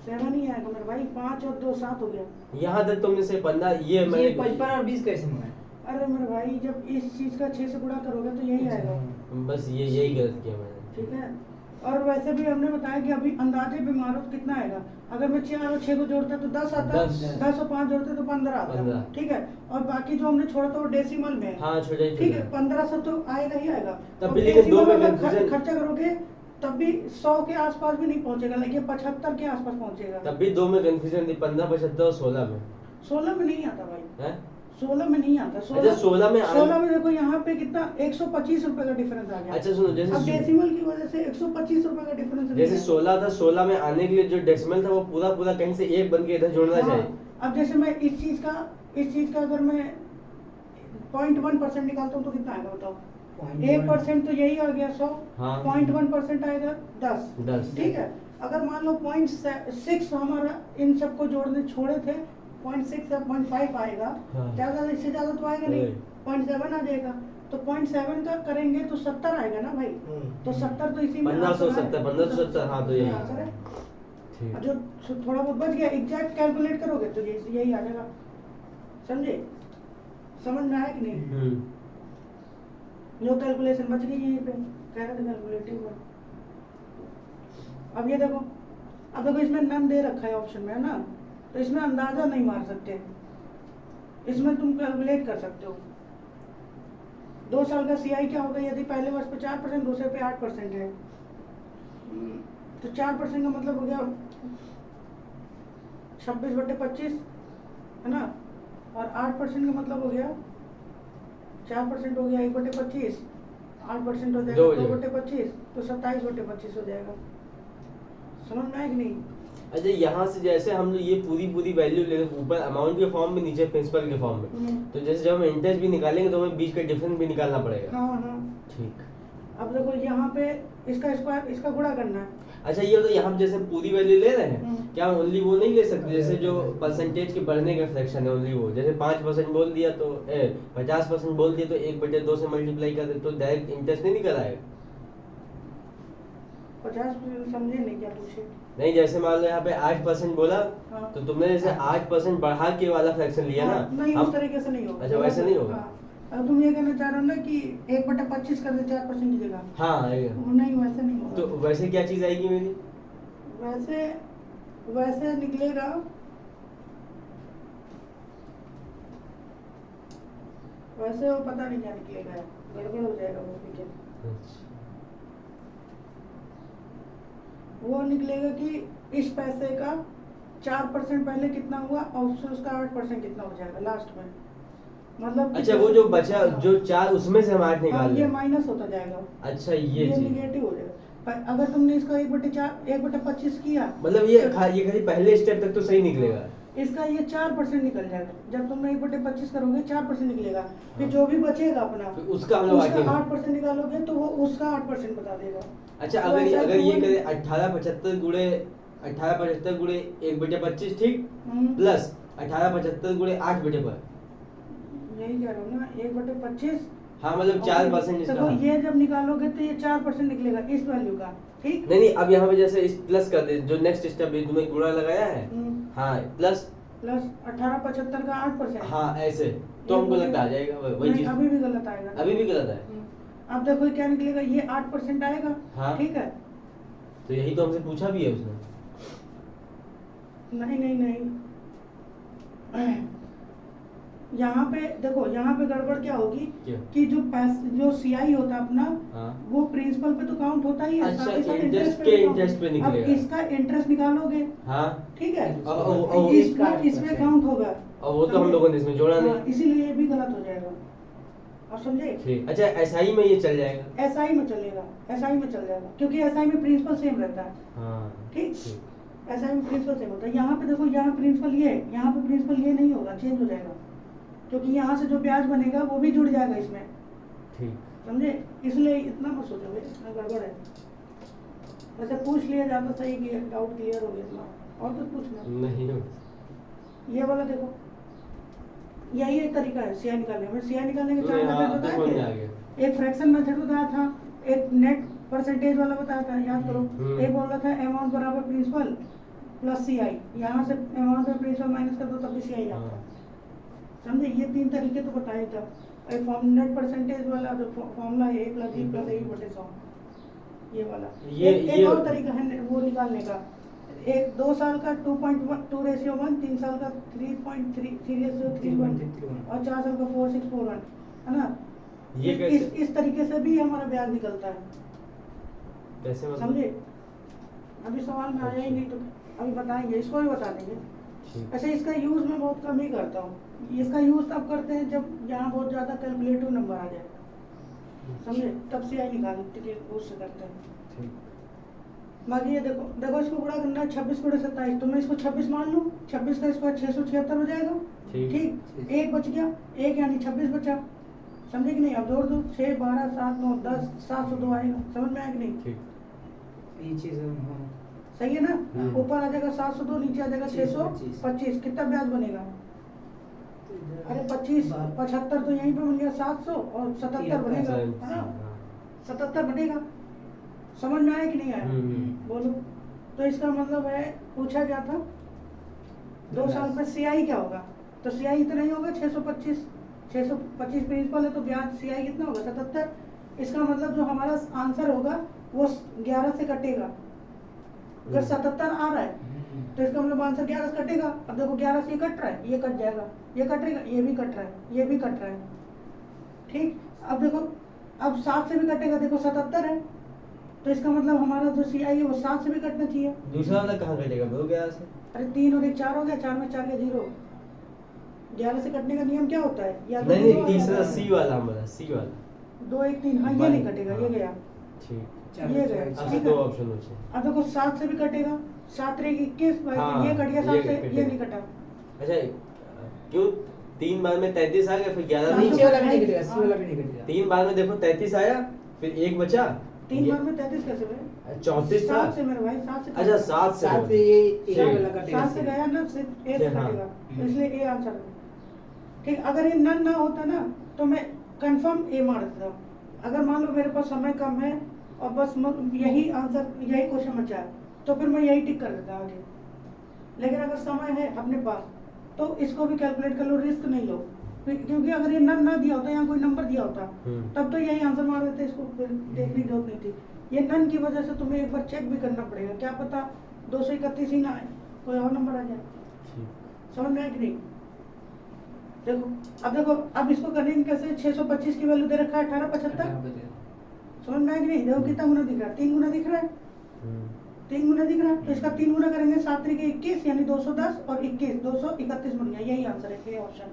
Speaker 1: 7 ही आएगा मेरे भाई, 5 और 2 7 हो गया।
Speaker 3: यहाँ तक तुमने से 15 ये मैं
Speaker 2: 55 और 20 कैसे मंगाए?
Speaker 1: अरे मेरे भाई जब इस चीज का 6 से गुणा करोगे तो यही आएगा,
Speaker 3: बस ये यही गलत किया मैंने,
Speaker 1: ठीक है। और वैसे भी हमने बताया कि अभी अंदाजे पे मारो तो कितना आएगा, अगर मैं 4 और 6 को जोड़ता तो 10 आता, 10 और 5 जोड़ते तो 15 आता, ठीक है। और बाकी जो हमने छोड़ा था वो डेसिमल में है,
Speaker 3: हाँ छोटा ही,
Speaker 1: ठीक है, 1500 तो आएगा ही आएगा।
Speaker 3: तब
Speaker 1: और
Speaker 3: भी लेकिन दो में
Speaker 1: डेसिमल
Speaker 3: कंफ्यूजन,
Speaker 1: खर्चा करोगे तब भी 100 के आसपास भी नहीं पहुंचेगा, लेकिन 75 के आसपास पहुंचेगा।
Speaker 3: तब भी 2 में कंफ्यूजन थी, 15 75 और 16 में,
Speaker 1: 16 में नहीं आता भाई,
Speaker 3: हैं?
Speaker 1: 16 में नहीं आता,
Speaker 3: अच्छा 16 में
Speaker 1: 16 में देखो यहाँ पे कितना 125 रुपए का डिफरेंस आ गया।
Speaker 3: अच्छा सुनो,
Speaker 1: अब
Speaker 3: जैसे
Speaker 1: डेसिमल की वजह से 125 रुपए का डिफरेंस
Speaker 3: जैसे 16 था, 16 में आने के लिए जो डेसिमल था वो पूरा कहीं से एक बन के इधर जोड़ना चाहिए,
Speaker 1: अब जैसे मैं इस चीज का अगर मैं 0.1% निकालता हूँ तो कितना आएगा बताओ? 1% तो यही आ गया 100,
Speaker 3: हाँ।
Speaker 1: 0.1% आएगा 10। ठीक है, अगर मान लो 0.6 हमारा इन सबको जोड़ने छोड़े थे, 0.6 या 0.5 आएगा,
Speaker 3: हाँ।
Speaker 1: ज्यादा इससे ज्यादा तो आएगा नहीं,
Speaker 3: नहीं।
Speaker 1: 0.7 आ जाएगा। तो 0.7 का करेंगे तो 70 आएगा ना भाई, तो 70 तो इसी में
Speaker 3: 1570, 1570, हाँ, तो यही
Speaker 1: आंसर है।
Speaker 3: ठीक।
Speaker 1: और जो थोड़ा बहुत बच गया एग्जैक्ट कैलकुलेट करोगे तो यही आ जाएगा। समझे? समझ में आया कि नहीं? जो कैलकुलेशन बच गई यहीं पे कह रहे थे कैलकुलेटिव में। अब ये देखो, अब देखो इसमें नन दे रखा है ऑप्शन में, है ना, तो इसमें अंदाजा नहीं मार सकते, इसमें तुम कैलकुलेट कर सकते हो। 2 साल का सीआई क्या होगा यदि पहले वर्ष पे 4%, दूसरे पे 8% है, तो 4% का मतलब हो गया 26/25, है ना, और 8% का मतलब हो गया 4% हो गया 1/25, 8% हो जाएगा 2/25, तो 27/25 हो जाएगा। समझ में आया कि नहीं?
Speaker 3: अच्छा, यहाँ से जैसे हम लोग ये पूरी वैल्यू ले रहे, ऊपर अमाउंट के फॉर्म में, नीचे प्रिंसिपल के फॉर्म में, तो जैसे जब हम इंटरेस्ट भी निकालेंगे तो हमें बीच का डिफरेंस भी निकालना पड़ेगा।
Speaker 1: हाँ।
Speaker 3: ठीक।
Speaker 1: अब देखो यहाँ पे इसका स्क्वायर, इसका गुणा करना है।
Speaker 3: अच्छा, ये तो यहाँ पे जैसे पूरी वैल्यू ले रहे हैं, क्या हम ओनली वो नहीं ले सकते, जैसे जो परसेंटेज के बढ़ने का फ्रैक्शन है ओनली वो, जैसे 5% बोल दिया तो 50% बोल दिया तो 1/2 से मल्टीप्लाई कर दे तो डायरेक्ट इंटरेस्ट नहीं निकल आएगा?
Speaker 1: 50% समझे नहीं क्या पूछे?
Speaker 3: नहीं, जैसे मान लो यहाँ पे 8% बोला,
Speaker 1: हाँ।
Speaker 3: तो तुमने जैसे 8% बढ़ा के वाला फ्रैक्शन लिया ना,
Speaker 1: नहीं,
Speaker 3: हम
Speaker 1: उस तरीके से नहीं होगा।
Speaker 3: अच्छा, वैसे नहीं होगा।
Speaker 1: हाँ। अब तुम ये कहना चाह रहे हो ना कि 1/25 कर दे 4% की जगह?
Speaker 3: हाँ, आएगा।
Speaker 1: नहीं, वैसे नहीं होगा।
Speaker 3: तो वैसे क्या चीज आएगी मेरी?
Speaker 1: वैसे निकलेगा, वैसे वो पता नहीं क्या निकलेगा, गड़बड़ हो जाएगा वो पीछे। वो निकलेगा कि इस पैसे का 4% पहले कितना हुआ और उसका 8% कितना हो जाएगा लास्ट में, मतलब।
Speaker 3: अच्छा, वो जो बचा, जो 4 उसमें से हम 8 निकाल
Speaker 1: ये माइनस होता जाएगा।
Speaker 3: अच्छा, ये
Speaker 1: निगेटिव हो जाएगा। पर अगर तुमने इसका 1/25 किया,
Speaker 3: मतलब ये खाली पहले स्टेप तक तो सही निकलेगा,
Speaker 1: इसका ये 4% निकल जाएगा। जब तुम 1/25 करोगे 4% निकलेगा, फिर जो भी बचेगा अपना
Speaker 3: उसका हम लोग
Speaker 1: 8% निकालोगे तो वो उसका 8% बता देगा।
Speaker 3: अच्छा, अगर ये करे 1875 गुणे 1/25, ठीक, प्लस 1875 गुणे 8/5,
Speaker 1: यही कह रहा हूँ ना, 1/25।
Speaker 3: हाँ, मतलब 4% इसका।
Speaker 1: देखो ये जब निकालोगे तो ये 4% निकलेगा इस वैल्यू का, ठीक।
Speaker 3: नहीं, अब यहाँ पे जैसे इस प्लस कर दे, जो नेक्स्ट स्टेप है तुम्हें गुणा लगाया है, हाँ, प्लस
Speaker 1: 1875 का 8%।
Speaker 3: हाँ, ऐसे तो हमको लगता आ जाएगा वही चीज।
Speaker 1: अभी भी गलत आएगा,
Speaker 3: अभी भी गलत है।
Speaker 1: अब देखो क्या निकलेगा, ये 8% आएगा।
Speaker 3: हाँ।
Speaker 1: ठीक है,
Speaker 3: तो यही तो हमसे पूछा भी है उसने।
Speaker 1: नहीं यहाँ पे देखो, यहाँ पे गड़बड़ क्या होगी कि जो सीआई होता है अपना,
Speaker 3: हाँ।
Speaker 1: वो प्रिंसिपल पे तो काउंट होता ही है।
Speaker 3: अच्छा,
Speaker 1: साथ ही साथ
Speaker 3: इंटरेस्ट पे निकलेगा।
Speaker 1: अब इसका इंटरेस्ट निकालोगे,
Speaker 3: हाँ,
Speaker 1: ठीक है,
Speaker 3: इसमें
Speaker 1: काउंट होगा,
Speaker 3: और वो तो हम लोगों ने इसमें जोड़ा नहीं,
Speaker 1: इसीलिए ये भी गलत हो जाएगा। आप समझे?
Speaker 3: ठीक। अच्छा, एसआई में ये चल जाएगा?
Speaker 1: एसआई में चलेगा, एसआई में चल जाएगा, क्योंकि एसआई में प्रिंसिपल सेम रहता है।
Speaker 3: हाँ,
Speaker 1: ठीक, एसआई में प्रिंसिपल सेम होता है। यहाँ पे देखो, यहाँ प्रिंसिपल ये, यहाँ पे प्रिंसिपल ये नहीं होगा, चेंज हो जाएगा, क्योंकि यहाँ से जो ब्याज बनेगा वो भी जुड़ जाएगा इसमें। ठीक, समझे? इसलिए इतना मत सोचो, इतना गड़बड़ है। वैसे पूछ लिया जाता सही कि डाउट क्लियर हो गया इतना, और कुछ पूछना नहीं हो। ये वाला देखो, यही एक तरीका है सीआई निकालने में। सीआई निकालने के 4 मेथड बताए थे। एक फ्रैक्शन मेथड बताया था, एक नेट परसेंटेज वाला बताया था, याद करो। एक बोल रहा था अमाउंट बराबर प्रिंसिपल प्लस सीआई, यहाँ से अमाउंट में प्रिंसिपल माइनस कर दो तब भी सीआई आता है। समझे? ये 3 तरीके तो बताए था। नेट परसेंटेज वाला जो फॉर्मूला है, a + b + a/100, ये वाला। एक और तरीका है वो निकालने का, 2 साल का 2:1, 3 साल का 3:3 और 4 साल का 4:6:1, है ना? ये इस तरीके से भी हमारा ब्याज निकलता है। कैसे मतलब? समझे? अभी सवाल में आया ही नहीं तो अभी बताएंगे, इसको भी बता देंगे। अच्छा, इसका यूज मैं बहुत कम ही करता हूँ। इसका यूज तब करते हैं जब यहाँ बहुत ज्यादा कैलकुलेटिव नंबर आ जाए, समझे? तब सीआई निकालने के लिए उससे करते हैं। बाकी ये देखो देखो इसको गुणा करना है 26 गुणे 27, तो मैं इसको 26 मान लूँ, 26 का स्क्वायर 676 हो जाएगा। ठीक, एक बच गया, एक यानी 26 बचा, समझे कि नहीं? अब जोड़ दो, 6 12 7 9 10 702 आएगा, समझ में आया कि नहीं?
Speaker 3: ठीक।
Speaker 2: ये चीज हाँ
Speaker 1: सही है ना? ऊपर आ जाएगा 702, नीचे आ जाएगा 625, कितना ब्याज बनेगा? अरे 25 75 तो यहीं पे बन गया 700 और 77 बनेगा, है ना? 77 बनेगा, समझ में आया कि नहीं आया? बोलो। तो इसका मतलब है पूछा क्या था 2 साल में सीआई क्या होगा, तो सीआई इतना ही होगा 625 प्रिंसिपल है तो ब्याज सीआई कितना होगा 77। इसका मतलब जो हमारा आंसर होगा वो 11 से कटेगा, अगर 77 आ रहा है तो इसका मतलब आंसर 11 से कटेगा। अब देखो 11 से ये कट रहा है, ये कट जाएगा, ये कटेगा, ये भी कट रहा है, ये भी कट रहा है। ठीक, अब देखो अब 7 से भी कटेगा, देखो 77 है तो इसका मतलब हमारा जो सीआई है वो 7 से भी कटना चाहिए।
Speaker 3: दूसरा वाला कहाँ कटेगा ब्रो 11 से?
Speaker 1: अरे 3 और 1 4 हो गया, 4 में 4 गया 0। 11 से कटने का नियम क्या होता है? या तो
Speaker 3: नहीं
Speaker 1: zero
Speaker 3: तीसरा
Speaker 1: आता है।
Speaker 3: सी वाला हमारा, सी वाला
Speaker 1: 2 1 3, हाँ ये नहीं कटेगा, ये गया,
Speaker 3: ठीक।
Speaker 1: ये गया।
Speaker 3: अच्छा
Speaker 1: ठीक
Speaker 3: दो
Speaker 1: है,
Speaker 3: ऑप्शन बचे।
Speaker 1: अब देखो 7 से भी कटेगा, 7 3 21 भाई,
Speaker 3: हाँ,
Speaker 1: ये कट गया 7 से,
Speaker 3: कटेगा।
Speaker 1: ये नहीं कटा।
Speaker 3: अच्छा क्यों 3 बार में 33 आ गया, फिर 11 नहीं?
Speaker 2: नीचे वाला भी नहीं कटेगा, सी वाला भी नहीं कटेगा।
Speaker 3: 3 बार में देखो 33 आया, फिर एक बचा,
Speaker 1: 3 बार में 33 कैसे हुए?
Speaker 3: 34 था।
Speaker 1: 7 से मेरे भाई, 7 से
Speaker 3: अच्छा 7 से
Speaker 2: साथ में ये एक
Speaker 3: ठीक।
Speaker 2: वाला कटेगा
Speaker 1: 7 से गया ना, सिर्फ ए से
Speaker 3: हाँ।
Speaker 1: कटेगा, तो इसलिए ए आंसर है। ठीक, अगर ये नन ना होता ना तो मैं कंफर्म ए मार देता। अगर मान लो मेरे पास समय कम है और बस यही आंसर, यही क्वेश्चन बचा है तो फिर मैं यही टिक कर देता आगे। लेकिन अगर समय है अपने पास तो इसको भी कैलकुलेट कर लो, रिस्क नहीं लो, क्योंकि अगर ये नन ना दिया होता, यहाँ कोई नंबर दिया होता तब तो यही आंसर मार देते, इसको फिर देखने की जरूरत नहीं थी। ये नन की वजह से तुम्हें एक बार चेक भी करना पड़ेगा, क्या पता 231 ही ना आए, कोई और नंबर आ जाए। समझ में आया कि नहीं? देखो अब देखो, अब इसको करेंगे कैसे? 625 की वैल्यू दे रखा है 1875, समझ में आया कि नहीं? देखो कितना गुना दिख रहा है, 3 गुना दिख रहा है, 3 गुना दिख रहा है, तो इसका 3 गुना करेंगे 7 3 21 यानी 210 और 21 231 बन गया, यही आंसर है, ये ऑप्शन।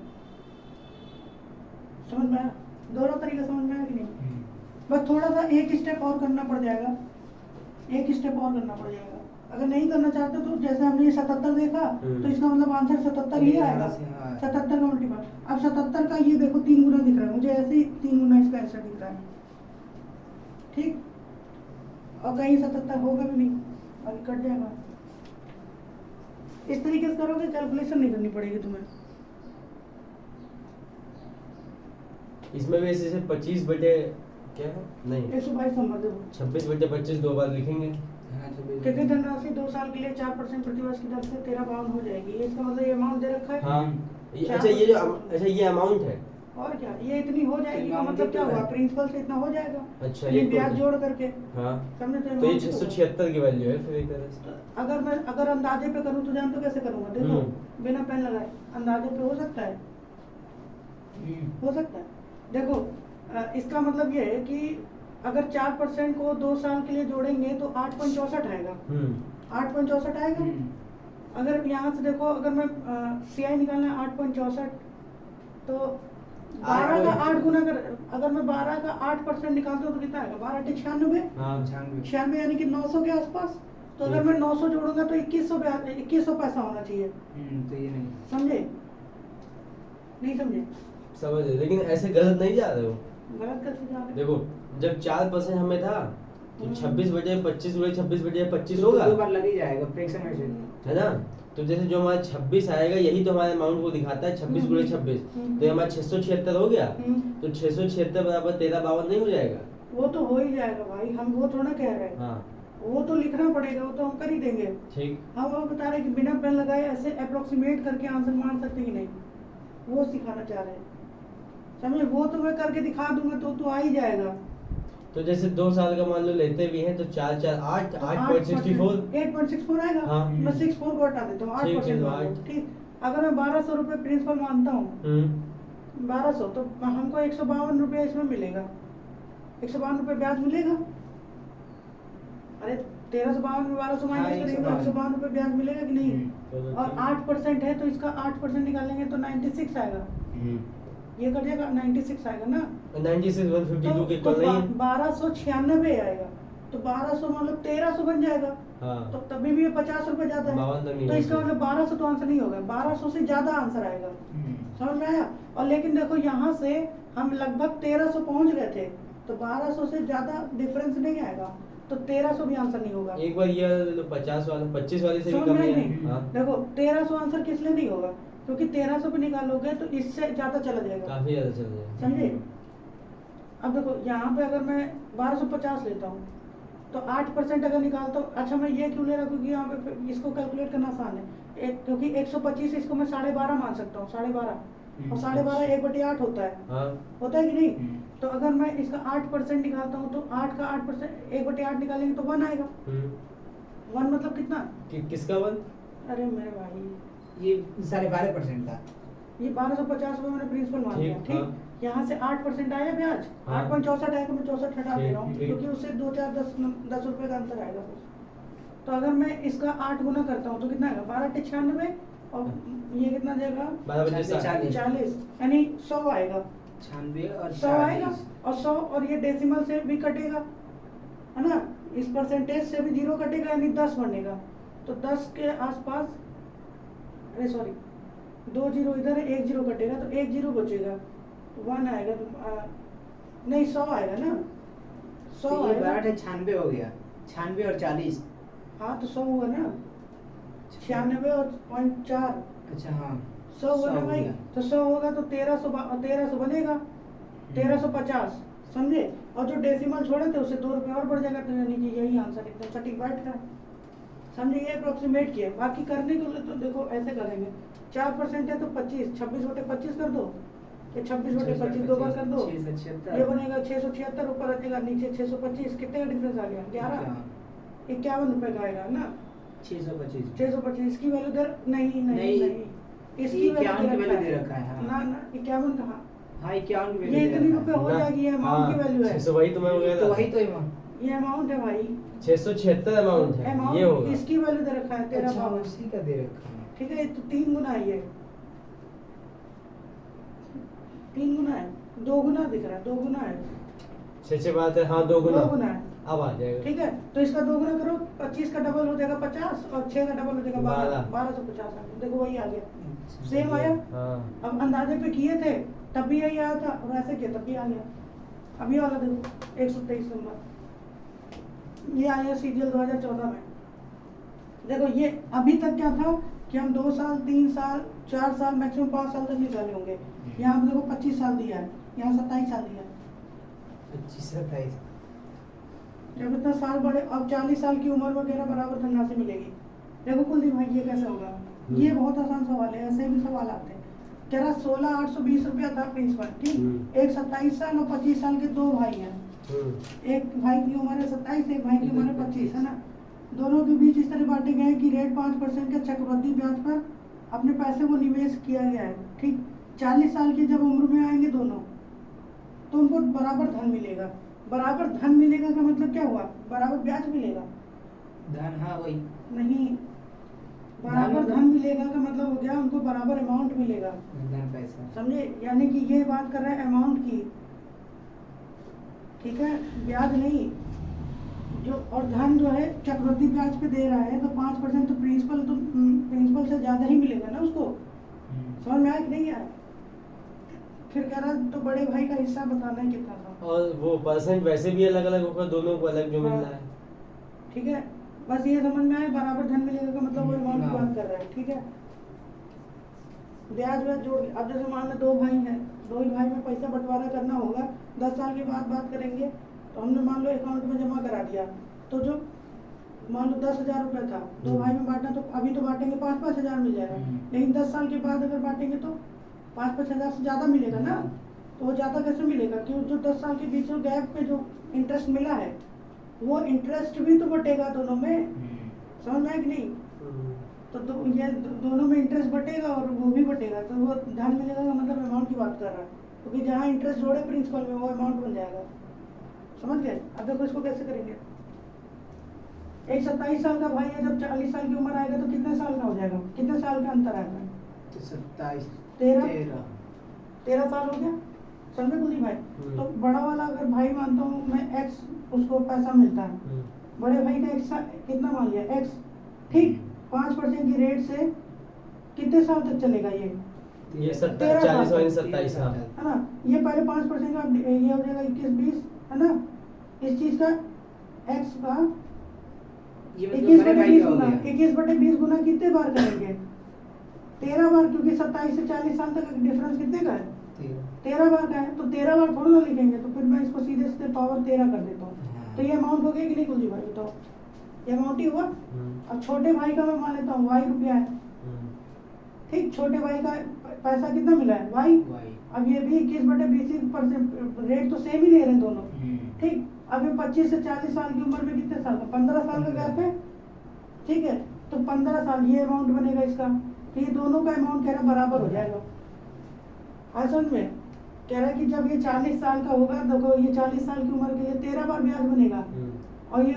Speaker 1: समझ में आया? दोनों तरीके समझ में आया कि नहीं? बस थोड़ा सा एक स्टेप और करना पड़ जाएगा, एक स्टेप और करना पड़ जाएगा। अगर नहीं करना चाहते तो जैसे हमने ये 77 देखा तो इसका मतलब आंसर 77 ही आएगा, 77 का मल्टीपल। अब 77 का ये देखो 3 गुना दिख रहा है, मुझे ऐसे ही 3 गुना इसका आंसर दिख रहा है। ठीक, और कहीं 77 होगा भी नहीं, अभी कट जाएगा। इस तरीके से करोगे कैलकुलेशन नहीं करनी पड़ेगी तुम्हें।
Speaker 3: इसमें भी ऐसे 25 बटे क्या है? नहीं
Speaker 1: 122 नंबर देखो,
Speaker 3: 26 बटे 25 दो बार लिखेंगे।
Speaker 1: क्योंकि धनराशि 2 साल के लिए 4% प्रतिवर्ष की दर से 1352 हो जाएगी। ये इसका मतलब ये अमाउंट दे रखा है।
Speaker 3: हाँ अच्छा ये जो अच्छा ये अमाउंट है,
Speaker 1: और क्या, ये इतनी हो जाएगी का मतलब क्या हुआ? प्रिंसिपल से इतना हो जाएगा,
Speaker 3: अच्छा
Speaker 1: ये ब्याज जोड़ करके।
Speaker 3: हाँ
Speaker 1: समझे?
Speaker 3: तो ये 676 की वैल्यू है फिर एक तरह से।
Speaker 1: अगर मैं अंदाजे पे करूँ तो जान तो कैसे करूँगा? देखो बिना पेन लगाए अंदाजे पे हो सकता है, हो सकता है। देखो इसका मतलब ये है कि अगर 4% को 2 साल के लिए जोड़ेंगे तो 8.64 आएगा, 8.64 आएगा। अगर यहाँ से देखो, अगर मैं सीआई निकालना है 8.64 तो 12 का 8 गुना कर, अगर मैं 12 का 8% निकालता हूँ तो कितना आएगा? 12 × 96,
Speaker 3: हाँ
Speaker 1: 96 यानी कि 900 के आसपास। तो अगर मैं 900 जोड़ूंगा तो 2100 पैसा होना चाहिए।
Speaker 2: तो ये नहीं
Speaker 1: समझे? नहीं समझे?
Speaker 3: समझ रहे, लेकिन ऐसे गलत नहीं जा रहे हो।
Speaker 1: गलत कैसे जा रहे?
Speaker 3: देखो जब 4% हमें था तो 26 बटे 25 हुए, 26 बटे 25 होगा,
Speaker 2: 2 बार लग ही जाएगा फ्रैक्शन में से,
Speaker 3: है ना? तो जैसे जो हमारा 26 आएगा यही तो हमारे अमाउंट को दिखाता है, 26 गुणे 26 तो ये हमारा 676 हो गया। तो 676 बराबर 1352 नहीं हो जाएगा?
Speaker 1: वो तो हो ही जाएगा भाई, हम वो थोड़ा कह रहे हैं।
Speaker 3: हाँ
Speaker 1: वो तो लिखना पड़ेगा, वो तो हम कर ही देंगे।
Speaker 3: ठीक,
Speaker 1: हम वो बता रहे हैं कि बिना पेन लगाए ऐसे अप्रोक्सीमेट करके आंसर मान सकते कि नहीं, वो सिखाना चाह रहे हैं। समझे? वो तो मैं करके दिखा दूंगा तो आ ही जाएगा।
Speaker 3: तो जैसे 2 साल का मान लो लेते भी हैं तो 4 4 8 8.64
Speaker 1: 8.64 आएगा।
Speaker 3: हाँ।
Speaker 1: मैं 64 को हटा देता हूँ, 8% मान लो। ठीक, अगर मैं 1200 रुपये प्रिंसिपल मानता हूँ, 1200 तो हमको 152 रुपये इसमें मिलेगा, 152 रुपये ब्याज मिलेगा। अरे 1352 में 1200 माइनस करेंगे तो 152 रुपये ब्याज मिलेगा कि नहीं? और 8% है तो इसका 8% निकालेंगे तो 96 आएगा, ये कट जाएगा, 96 आएगा ना।
Speaker 3: 96 152 के
Speaker 1: तो
Speaker 3: इक्वल नहीं है।
Speaker 1: 1296 आएगा, तो 1200 मतलब 1300 बन जाएगा।
Speaker 3: हाँ
Speaker 1: तो तभी भी ये 50 रुपए ज्यादा
Speaker 3: 52
Speaker 1: है,
Speaker 3: नहीं
Speaker 1: तो इसका
Speaker 3: होगा।
Speaker 1: मतलब 1200 तो आंसर नहीं होगा, 1200 से ज्यादा आंसर आएगा। समझ में आया? और लेकिन देखो यहाँ से हम लगभग 1300 पहुंच गए थे, तो 1200 से ज्यादा डिफरेंस नहीं आएगा, तो 1300 भी आंसर नहीं होगा।
Speaker 3: एक बार ये 50 वाला 25 वाले से भी
Speaker 1: समझ
Speaker 3: कम
Speaker 1: में
Speaker 3: ही
Speaker 1: आई
Speaker 3: है।
Speaker 1: नहीं?
Speaker 3: हाँ
Speaker 1: देखो 1300 आंसर किस लिए नहीं होगा, क्योंकि 1300 पे निकालोगे तो इससे ज्यादा चला जाएगा।
Speaker 3: काफी ज्यादा चल जाएगा।
Speaker 1: समझे? अब देखो यहाँ पे अगर मैं 1250 लेता हूँ तो 8% अगर निकालता हूँ, अच्छा मैं ये क्यों ले रहा हूँ, क्योंकि यहाँ पे इसको कैलकुलेट करना आसान है। क्योंकि 125 इसको मैं 12.5 मान सकता हूँ, 12.5, और 12.5 1/8 होता है,
Speaker 3: हाँ
Speaker 1: होता है कि नहीं? तो अगर मैं इसका 8% निकालता हूँ तो 8 का 8% 1/8 निकालेंगे तो 1 आएगा। 1 मतलब कितना?
Speaker 3: किसका वन?
Speaker 1: अरे मेरे भाई
Speaker 2: ये 12.5% था।
Speaker 1: ये 1250 रुपये मैंने प्रिंसिपल मान लिया,
Speaker 3: ठीक,
Speaker 1: ठीक?
Speaker 3: हाँ।
Speaker 1: यहाँ से 8% आया ब्याज,
Speaker 3: हाँ।
Speaker 1: 8.64 आएगा, मैं 64 हटा दे रहा हूँ,
Speaker 3: ठीक।
Speaker 1: क्योंकि उससे 2-4-10 रुपए का अंतर आएगा बस। तो अगर मैं इसका 8 गुना करता हूँ तो कितना आएगा? 12×96, और ये कितना जाएगा?
Speaker 3: 12
Speaker 1: 40, यानी 100 आएगा।
Speaker 2: 96 और
Speaker 1: 100 आएगा, और 100 और ये डेसिमल से भी कटेगा, है ना? इस परसेंटेज से भी 0 कटेगा, यानी 10 बनेगा। तो 10 के आसपास, अरे सॉरी 2 0 इधर है, 1 0 कटेगा तो 1 0 बचेगा, 1 आएगा, नहीं 100 आएगा ना, 100
Speaker 2: तो ये
Speaker 1: आएगा।
Speaker 2: 96 हो गया, 96 और 40।
Speaker 1: हाँ तो 100 हुआ ना, 96 और 0.4,
Speaker 2: अच्छा हाँ
Speaker 1: 100 हुआ ना
Speaker 2: 100
Speaker 1: भाई।
Speaker 2: हो गया।
Speaker 1: तो 100 होगा तो 1300 बनेगा, 1350, समझे? और जो डेसिमल छोड़े थे उससे 2 रुपये और बढ़ जाएगा, तो यानी कि यही आंसर एकदम सटीक बैठ रहा है। समझे? ये अप्रोक्सीमेट किया। बाकी करने के लिए तो देखो ऐसे करेंगे, 4% है तो 25, 26/25 कर दो, ये 26/25 दो बार कर दो,
Speaker 2: 676।
Speaker 1: ये बनेगा 676, ऊपर रखेगा नीचे 625, कितने का डिफरेंस आ गया? 11, 51 रुपए का आएगा ना,
Speaker 2: 625।
Speaker 1: 625। इसकी वैल्यू दर नहीं नहीं
Speaker 2: नहीं,
Speaker 1: नहीं, इसकी
Speaker 2: 51 की
Speaker 1: वैल्यू
Speaker 2: वैल्यू दे रखा है, हाँ।
Speaker 1: ना ना 51 कहाँ,
Speaker 2: हाँ 51 की
Speaker 1: ये
Speaker 2: वैल्यू
Speaker 1: इतनी रुपए हो जाएगी, ये अमाउंट की वैल्यू है,
Speaker 3: 600 वही तो मैं हो गया
Speaker 2: तो
Speaker 3: था।
Speaker 2: वही तो है।
Speaker 1: ये अमाउंट है भाई,
Speaker 3: 676 अमाउंट है, ये
Speaker 1: अमाउंट
Speaker 3: होगा।
Speaker 1: इसकी वैल्यू दे रखा है तेरा
Speaker 2: अच्छा
Speaker 1: बाबा,
Speaker 2: उसी का दे रखा है।
Speaker 1: ठीक है? तो 3 गुना है, ये 3 गुना है, 2 गुना दिख रहा है, 2 गुना है,
Speaker 3: 6 बात है, हाँ 2 गुना
Speaker 1: 2 गुना है,
Speaker 3: अब आ जाएगा।
Speaker 1: ठीक है? तो इसका 2 गुना करो, 25 का डबल हो जाएगा 50, और 6 का डबल हो जाएगा 12, 1250 आ गया। देखो वही आ गया, सेम आया।
Speaker 3: हाँ
Speaker 1: अब अंदाजे पे किए थे तब भी यही आया था, और ऐसे किया तब भी आ गया। अभी वाला देखो 123 नंबर, ये आया सीजीएल 2014 में। देखो ये अभी तक क्या था कि हम 2 साल 3 साल 4 साल मैक्सिमम 5 साल तक निकाले होंगे, यहाँ पे देखो 25 साल दिया है, यहाँ 27 साल दिया है।
Speaker 2: 25 27।
Speaker 1: जब इतना साल बढ़े, अब 40 साल की उम्र वगैरह बराबर धनराशि मिलेगी। देखो कुलदीप भाई ये कैसे होगा? ये बहुत आसान सवाल है, ऐसे भी सवाल आते हैं। कह रहा 16,820 रुपया था प्रिंसिपल, ठीक? एक 27 साल और 25 साल के 2 भाई हैं, एक भाई की उम्र है 27, एक भाई की उम्र है 25, है ना? दोनों के बीच इस तरह बांटे गए कि रेट 5% के चक्रवृद्धि ब्याज पर अपने पैसे को निवेश किया गया है, ठीक? 40 साल की जब उम्र में आएंगे दोनों, तो उनको बराबर धन मिलेगा। बराबर धन मिलेगा का मतलब क्या हुआ? बराबर ब्याज मिलेगा
Speaker 2: धन, हाँ वही
Speaker 1: नहीं, बराबर धन मिलेगा का मतलब हो गया उनको बराबर अमाउंट मिलेगा,
Speaker 2: धन पैसा।
Speaker 1: समझे? यानी कि ये बात कर रहे हैं अमाउंट की, ठीक है? ब्याज नहीं जो, और धन जो है चक्रवृद्धि ब्याज पे दे रहा है, तो 5% तो प्रिंसिपल से ज्यादा ही मिलेगा ना उसको। समझ में आया कि नहीं आया? फिर कह रहा तो बड़े भाई का हिस्सा बताना है कितना था,
Speaker 3: और वो परसेंट वैसे भी अलग अलग होगा, दोनों को अलग जो मिल रहा है।
Speaker 1: ठीक है? बस ये समझ में आया, बराबर धन मिलेगा का मतलब वो अमाउंट की बात कर रहा है, ठीक है? ब्याज व्याज जोड़, अब जैसे मान लो 2 भाई हैं, 2 ही भाई में पैसा बंटवारा करना होगा, 10 साल के बाद बात करेंगे, तो हमने मान लो अकाउंट में जमा करा दिया, तो जो मान लो 10,000 रुपये था, 2 भाई में बांटना, तो अभी तो बांटेंगे 5-5 हजार मिल जाएगा, लेकिन 10 साल के बाद अगर बांटेंगे तो 5-5 हजार से ज्यादा मिलेगा ना। तो वो ज्यादा कैसे मिलेगा? क्यों? जो 10 साल के बीच में गैप पे जो इंटरेस्ट मिला है, वो इंटरेस्ट भी तो बटेगा दोनों में, समझ में आया कि नहीं? तो ये दोनों में इंटरेस्ट बटेगा और वो भी बटेगा, तो वो धन मिलेगा का मतलब अमाउंट की बात कर रहा है, क्योंकि जहाँ इंटरेस्ट जोड़े प्रिंसिपल में वो अमाउंट बन जाएगा। समझ गए? अब देखो इसको कैसे करेंगे। एक 27 साल का भाई है, जब 40 साल की उम्र आएगा तो कितने साल का हो जाएगा? कितने साल का अंतर आएगा?
Speaker 2: तो 27
Speaker 1: 13 साल हो गया, समझे कुलदीप भाई?
Speaker 3: हम्म।
Speaker 1: तो बड़ा वाला अगर भाई मानता हूँ मैं एक्स, उसको पैसा मिलता है, बड़े भाई का एक्स कितना मान लिया एक्स, ठीक, 5% की रेट से कितने साल तक चलेगा ये?
Speaker 3: ये
Speaker 1: 13
Speaker 3: 40
Speaker 1: साल।
Speaker 3: 27 हाँ।
Speaker 1: है ना? ये पहले 5% का ये हो जाएगा 21-20, है ना? इस चीज का एक्स का
Speaker 2: ये मतलब
Speaker 1: 21
Speaker 2: बड़े
Speaker 1: बटे
Speaker 2: भाई
Speaker 1: 20
Speaker 2: का हो
Speaker 1: गुना,
Speaker 2: गया
Speaker 1: 21 बटे 20 गुना कितने बार करेंगे? 13 बार, क्योंकि 27 से 40 साल तक का डिफरेंस कितने का है? 13 बार का है, तो 13 बार थोड़ा ना लिखेंगे, तो फिर मैं इसको सीधे सीधे पावर 13 कर देता हूँ।
Speaker 2: हाँ।
Speaker 1: तो ये अमाउंट हो गया कि नहीं कुलदीप भाई, बताओ? ये अमाउंट ही हुआ। अब छोटे भाई का मैं मान लेता हूँ वाई रुपया है, ठीक, छोटे भाई का पैसा कितना मिला है? वाई।
Speaker 2: वाई।
Speaker 1: अब ये भी 21 बटे 20% रेट तो सेम ही ले रहे हैं दोनों, ठीक। अब ये 25 से 40 साल की उम्र में कितने साल का? 15 साल का गैप है, ठीक है। तो 15 साल ये अमाउंट बनेगा इसका, तो ये दोनों का अमाउंट कह रहा है बराबर हो जाएगा। असल में कह रहा है कि जब ये 40 साल का होगा, देखो ये 40 साल की उम्र के लिए 13 बार ब्याज बनेगा, और ये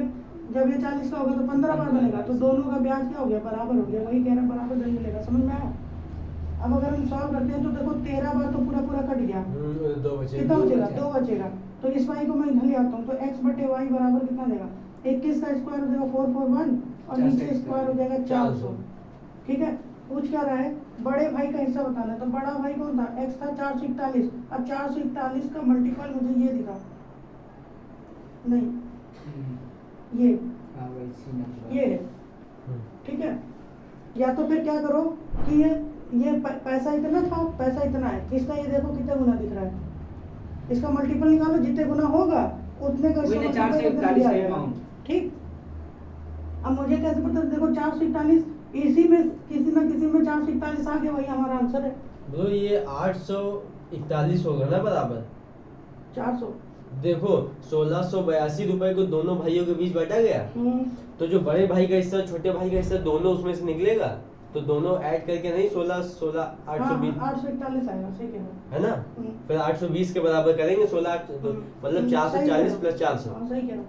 Speaker 1: जब ये 40 का होगा तो 15 बार बनेगा, तो दोनों का ब्याज क्या हो गया? बराबर हो गया। वही कह रहा है बराबर नहीं मिलेगा, समझ में आया? अब अगर हम सॉल्व करते हैं तो देखो 13 बार तो पूरा पूरा कट गया,
Speaker 3: दो बचे,
Speaker 1: कितना बचेगा? 2 बचेगा। तो इस वाई को मैं इधर ले आता हूँ, तो x बटे वाई बराबर कितना देगा? 21 का स्क्वायर हो जाएगा 441, और नीचे स्क्वायर हो जाएगा 400, ठीक है। पूछ क्या रहा है? बड़े भाई का हिस्सा बताना है, तो बड़ा भाई कौन था? x था 441। अब 441 का मल्टीपल मुझे ये दिखा, नहीं, ये
Speaker 2: हाँ वैसी नंबर।
Speaker 1: ये है, ठीक है। या तो फिर क्या करो कि ये पैसा इतना था, पैसा इतना है, इसका ये देखो कितना गुना दिख रहा है, इसका मल्टीपल निकालो, जितने गुना होगा उतने का इसका
Speaker 2: वही ना,
Speaker 1: multiple
Speaker 2: 441
Speaker 1: करके दिया
Speaker 2: का
Speaker 1: जाएगा,
Speaker 2: amount।
Speaker 1: ठीक। अब मुझे कैसे पता? देखो 441, इसी में किसी ना किसी में 441 आ गया, वही हमारा आंसर है।
Speaker 3: ब्रो ये 841 होगा ना बराबर?
Speaker 1: 400।
Speaker 3: देखो 1682 रुपए को दोनों भाइयों के बीच बांटा गया, तो जो बड़े भाई का हिस्सा छोटे भाई का हिस्सा दोनों उसमें से निकलेगा, तो दोनों ऐड करके नहीं 16 820
Speaker 1: 841 आएगा, सही कह रहे हो।
Speaker 3: है ना? फिर 820 के बराबर करेंगे 16 मतलब 440 प्लस 400।
Speaker 1: हाँ, सही कह रहे हो।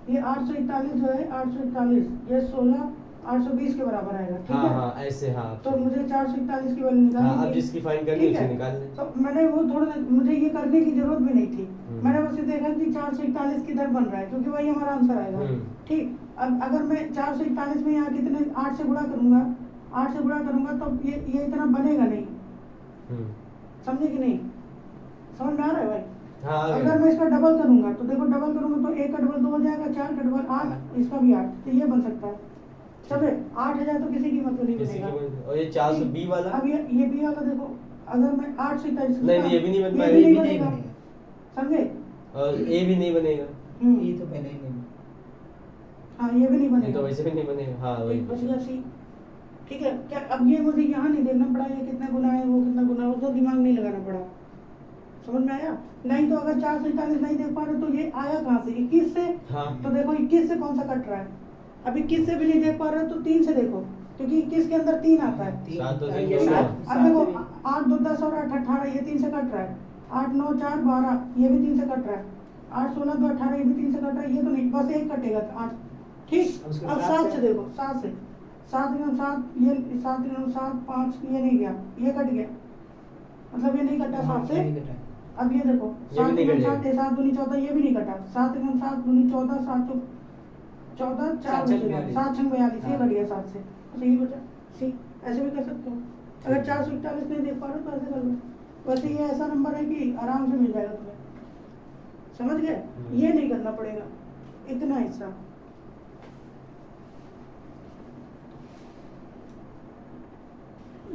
Speaker 1: ये 841 जो है 841, ये 16 820 के बराबर आएगा, ठीक
Speaker 3: हाँ
Speaker 1: है।
Speaker 3: हाँ ऐसे हाँ।
Speaker 1: तो मुझे 441 की वैल्यू निकालनी
Speaker 3: हाँ, अब
Speaker 1: थी,
Speaker 3: जिसकी फाइंड करनी
Speaker 1: ठीक
Speaker 3: उसे
Speaker 1: है।
Speaker 3: निकाल ले।
Speaker 1: तो मैंने वो थोड़ा, मुझे ये करने की जरूरत भी नहीं थी, मैंने बस ये देखा कि 441 किधर बन रहा है, क्योंकि वही हमारा आंसर आएगा, ठीक। अब अगर मैं 441 में यहाँ कितने 8 से गुणा करूंगा, 8 से गुणा करूंगा तो ये इतना बनेगा नहीं, समझे कि नहीं? समझ में आ रहा है भाई?
Speaker 3: हाँ,
Speaker 1: अगर मैं इसका डबल करूंगा तो देखो, डबल करूंगा तो 1 का डबल 2 हो जाएगा, 4 का डबल 8, इसका भी 8, तो ये बन सकता है। चले 8000 तो किसी कीमत में नहीं बनेगा।
Speaker 3: और ये 400 बी वाला,
Speaker 1: अब ये बी वाला देखो, अगर मैं 8 से 41
Speaker 3: नहीं ये भी नहीं बन
Speaker 1: ये
Speaker 3: पाएगा,
Speaker 1: भी
Speaker 3: ये
Speaker 1: नहीं
Speaker 3: भी नहीं
Speaker 1: बनेगा, समझे?
Speaker 3: और ए भी नहीं बनेगा,
Speaker 2: ये तो पहले ही नहीं।
Speaker 1: हाँ, ये भी नहीं
Speaker 3: ये
Speaker 1: बनेगा,
Speaker 3: तो वैसे भी नहीं बनेगा। हाँ वही
Speaker 1: एक बच गया सी, ठीक है। क्या अब ये मुझे यहाँ नहीं देखना पड़ा ये कितना गुना है, वो कितना गुना है, उसको दिमाग नहीं लगाना पड़ा, समझ में आया? नहीं तो अगर 441 नहीं देख पा रहे तो ये आया कहाँ से? 21 से।
Speaker 3: हाँ।
Speaker 1: तो देखो 21 से कौन सा कट रहा है? अब 21 से भी नहीं देख पा रहे तो 3 से देखो, क्योंकि 21 के अंदर 3 आता है।
Speaker 3: सात तो
Speaker 2: ये
Speaker 3: तीन
Speaker 2: सात-
Speaker 3: होगा।
Speaker 1: अब देखो 8 2 10 और 8 18, ये 3 से कट रहा है। 8 9 4 12, ये भी 3 से कट रहा है। 8 16 2 18, ये भी 3 से कट रहा है, ये तो नहीं, बस एक कटेगा 8, ठीक।
Speaker 2: अब उसके
Speaker 1: अब
Speaker 2: सात
Speaker 1: 7
Speaker 2: से-
Speaker 1: से देखो, 7 से 7 गुना 7, ये 7 गुना 7 5, ये नहीं गया, ये कट गया, मतलब ये नहीं कटा 7 से।
Speaker 2: नहीं कटा।
Speaker 1: अब ये देखो
Speaker 3: ये भी
Speaker 1: 7
Speaker 3: नहीं
Speaker 1: गुना
Speaker 3: कटेगा।
Speaker 1: 7 7 दूनी 14, ये भी नहीं कटा। 7 गुना 7 दूनी 14, 7 चौक 14 4
Speaker 2: सात छंग
Speaker 1: बचेगा,
Speaker 2: 42।
Speaker 1: 7 छंग 42, ये
Speaker 2: हाँ।
Speaker 1: कट गया 7 से, तो यही बचा सी। ऐसे भी कर सकते हो, अगर 441 नहीं देख पा रहे तो ऐसे कर लो। वैसे ये ऐसा नंबर है कि आराम से मिल जाएगा तुम्हें, समझ गए? ये नहीं करना पड़ेगा इतना हिस्सा।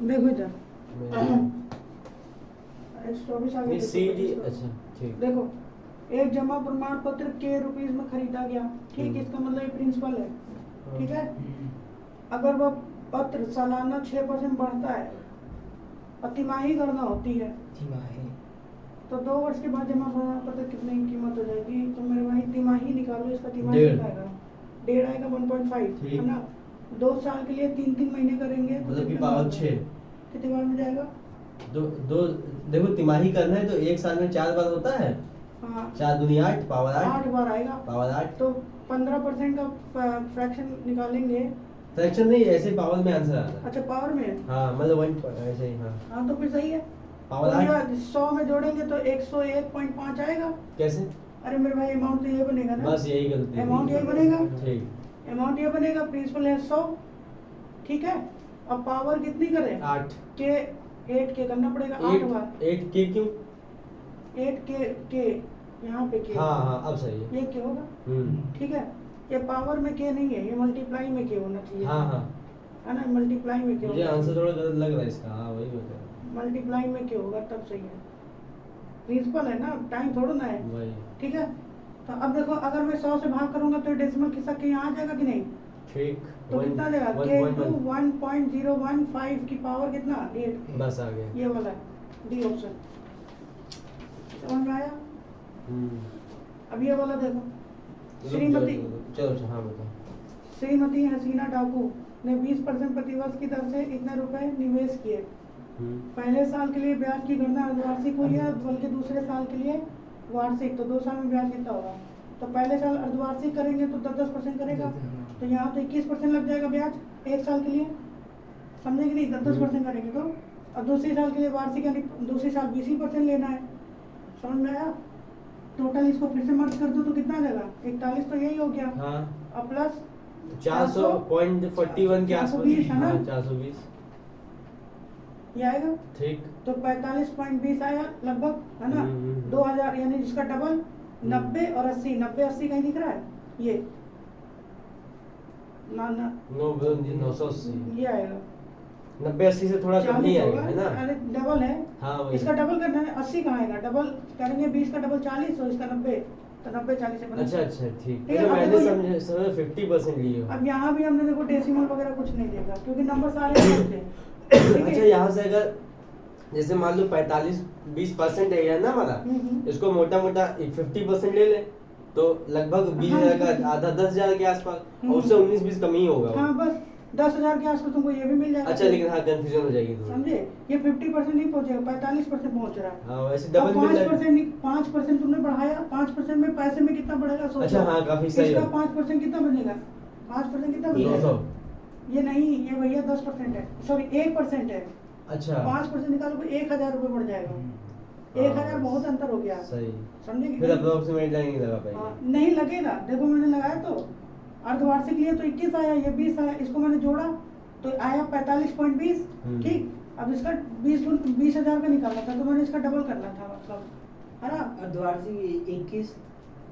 Speaker 1: देखो इधर X24 आगे
Speaker 3: ये
Speaker 1: देखो,
Speaker 3: सी डी,
Speaker 1: इसको।
Speaker 3: अच्छा ठीक।
Speaker 1: देखो, एक जमा प्रमाण पत्र के रुपीज में खरीदा गया, ठीक, इसका मतलब ये प्रिंसिपल है, ठीक है। अगर वह पत्र सालाना 6% बढ़ता है और तिमाही गणना होती है,
Speaker 2: तिमाही।
Speaker 1: तो 2 वर्ष के बाद जमा प्रमाण पत्र कितने की कीमत हो जाएगी? तो मेरे भाई तिमाही निकालो, इसका तिमाही
Speaker 3: डेढ़।
Speaker 1: कितना आएगा? 1.5 आएगा, 1.5,
Speaker 3: ठीक।
Speaker 1: है ना। 2 साल के लिए 3-3 महीने करेंगे तो
Speaker 3: मतलब कि
Speaker 1: कितने
Speaker 3: पावर
Speaker 1: बार
Speaker 3: 6।
Speaker 1: कितने बार में जाएगा?
Speaker 3: दो देखो तिमाही करना है तो एक साल में 4 बार होता है,
Speaker 1: हाँ,
Speaker 3: 4 दूनी 8 पावर 8
Speaker 1: 8 बार आएगा।
Speaker 3: पावर 8।
Speaker 1: तो 15% का फ्रैक्शन निकालेंगे।
Speaker 3: फ्रैक्शन नहीं, ऐसे पावर में आंसर आता है।
Speaker 1: अच्छा, पावर में है।
Speaker 3: हाँ मतलब 1 ऐसे ही। हाँ
Speaker 1: हाँ, तो फिर सही है,
Speaker 3: पावर
Speaker 1: तो
Speaker 3: 8
Speaker 1: ये 100 में जोड़ेंगे तो 101.5 आएगा।
Speaker 3: कैसे?
Speaker 1: अरे मेरे भाई अमाउंट तो ये बनेगा ना,
Speaker 3: बस यही गलती है।
Speaker 1: अमाउंट यही बनेगा,
Speaker 3: ठीक।
Speaker 1: अमाउंट ये बनेगा, प्रिंसिपल है 100, ठीक है। अब पावर कितनी करें?
Speaker 3: 8
Speaker 1: के 8 के करना पड़ेगा 8 बार।
Speaker 3: 8 के क्यों?
Speaker 1: 8 के यहाँ पे के,
Speaker 3: हाँ हाँ अब सही है।
Speaker 1: ये के होगा, ठीक है। ये पावर में के नहीं है, ये मल्टीप्लाई में के होना चाहिए।
Speaker 3: हाँ हाँ
Speaker 1: है ना, मल्टीप्लाई में के
Speaker 3: मुझे
Speaker 1: होगा,
Speaker 3: आंसर थोड़ा गलत लग रहा है इसका। हाँ वही मैं कह रहा हूँ।
Speaker 1: मल्टीप्लाई में के होगा तब सही है। प्रिंसिपल है ना, टाइम थोड़ा ना है,
Speaker 3: वही
Speaker 1: ठीक है। तो अब देखो अगर मैं 100 से भाग करूंगा तो डेसिमल खिसक के यहाँ आ जाएगा कि नहीं?
Speaker 3: ठीक।
Speaker 1: तो कितना देगा? के टू 1.015 की पावर कितना? 8।
Speaker 3: बस आ गया।
Speaker 1: ये वाला डी ऑप्शन समझ में आया? अब ये वाला देखो, श्रीमती
Speaker 3: चलो हाँ बताओ।
Speaker 1: श्रीमती हसीना डाकू ने 20% प्रतिवर्ष की दर से इतने रुपए निवेश किए। पहले साल के लिए ब्याज की गणना अर्धवार्षिक हुई है, बल्कि दूसरे साल के लिए वार्षिक। तो 2 साल में ब्याज कितना होगा? तो पहले साल अर्धवार्षिक करेंगे तो 10% करेगा, तो यहाँ तो 21% लग जाएगा ब्याज एक साल के लिए, समझे कि नहीं? 10% करेंगे तो। अब दूसरे साल के लिए वार्षिक यानी दूसरे साल 20% लेना है, समझ में आया? टोटल इसको फिर से मर्ज कर दो तो कितना देगा? 41 तो यही हो गया।
Speaker 3: हाँ
Speaker 1: अब प्लस
Speaker 3: 400.41 के आसपास।
Speaker 1: 420 है ना?
Speaker 3: हाँ, 420
Speaker 1: ये आएगा।
Speaker 3: ठीक।
Speaker 1: तो 45.20 आया लगभग, है ना? 2000 यानी जिसका डबल 90 और 80, 90 80 कहीं दिख रहा है? ये ना
Speaker 3: 980
Speaker 1: ये आएगा
Speaker 3: 90-80 से थोड़ा कम ही
Speaker 1: 40
Speaker 3: आएगा,
Speaker 1: होगा,
Speaker 3: है ना?
Speaker 1: अरे डबल है।
Speaker 3: हाँ वही।
Speaker 1: इसका डबल करना है, 80 कहाँ आएगा? डबल करेंगे 20 का डबल 40 और इसका 90, तो 90 40 से बना।
Speaker 3: अच्छा ठीक।
Speaker 1: ठीक है,
Speaker 3: तो
Speaker 1: अब
Speaker 3: मैंने
Speaker 1: देखो
Speaker 3: समझे 50% लिए हो।
Speaker 1: अब यहाँ भी हमने देखो डेसिमल वगैरह कुछ नहीं देखा क्योंकि नंबर सारे अलग थे, ठीक है?
Speaker 3: अच्छा यहाँ से अगर जैसे मान लो 45-20% है ना हमारा, इसको मोटा मोटा 50% ले ले तो लगभग 20,000 का आधा 10,000 के आसपास, और उससे 19-20 कम ही होगा वो।
Speaker 1: हाँ बस 10,000 के आसपास तुमको ये भी मिल जाएगा।
Speaker 3: अच्छा लेकिन हाँ कंफ्यूजन हो जाएगी थोड़ी।
Speaker 1: समझे? ये 50% नहीं पहुंचेगा, 45% पहुंच रहा है।
Speaker 3: हाँ वैसे डबल मिल जाएगा।
Speaker 1: 5% तुमने बढ़ाया, 5% में पैसे में कितना बढ़ेगा? सोचो।
Speaker 3: अच्छा हाँ काफी सही
Speaker 1: इसका
Speaker 3: है।
Speaker 1: 5% कितना बनेगा? 5% कितना
Speaker 3: 200।
Speaker 1: बनेगा? ये नहीं, ये भैया 10% है, सॉरी 1% है।
Speaker 3: अच्छा
Speaker 1: 5% निकालो तो 1,000 रुपये बढ़ जाएगा। 1,000 बहुत अंतर हो गया,
Speaker 3: सही।
Speaker 1: समझे कि
Speaker 3: फिर
Speaker 1: नहीं?
Speaker 3: अप्रोक्सीमेट नहीं लगा पाएंगे।
Speaker 1: हाँ, नहीं लगेगा। देखो मैंने लगाया तो अर्धवार्षिक लिए तो 21 आया, ये 20 आया, इसको मैंने जोड़ा तो आया 45.20, ठीक। अब इसका 20,000 का निकालना था तो मैंने इसका डबल करना था, मतलब है ना?
Speaker 2: अर्धवार्षिक 21।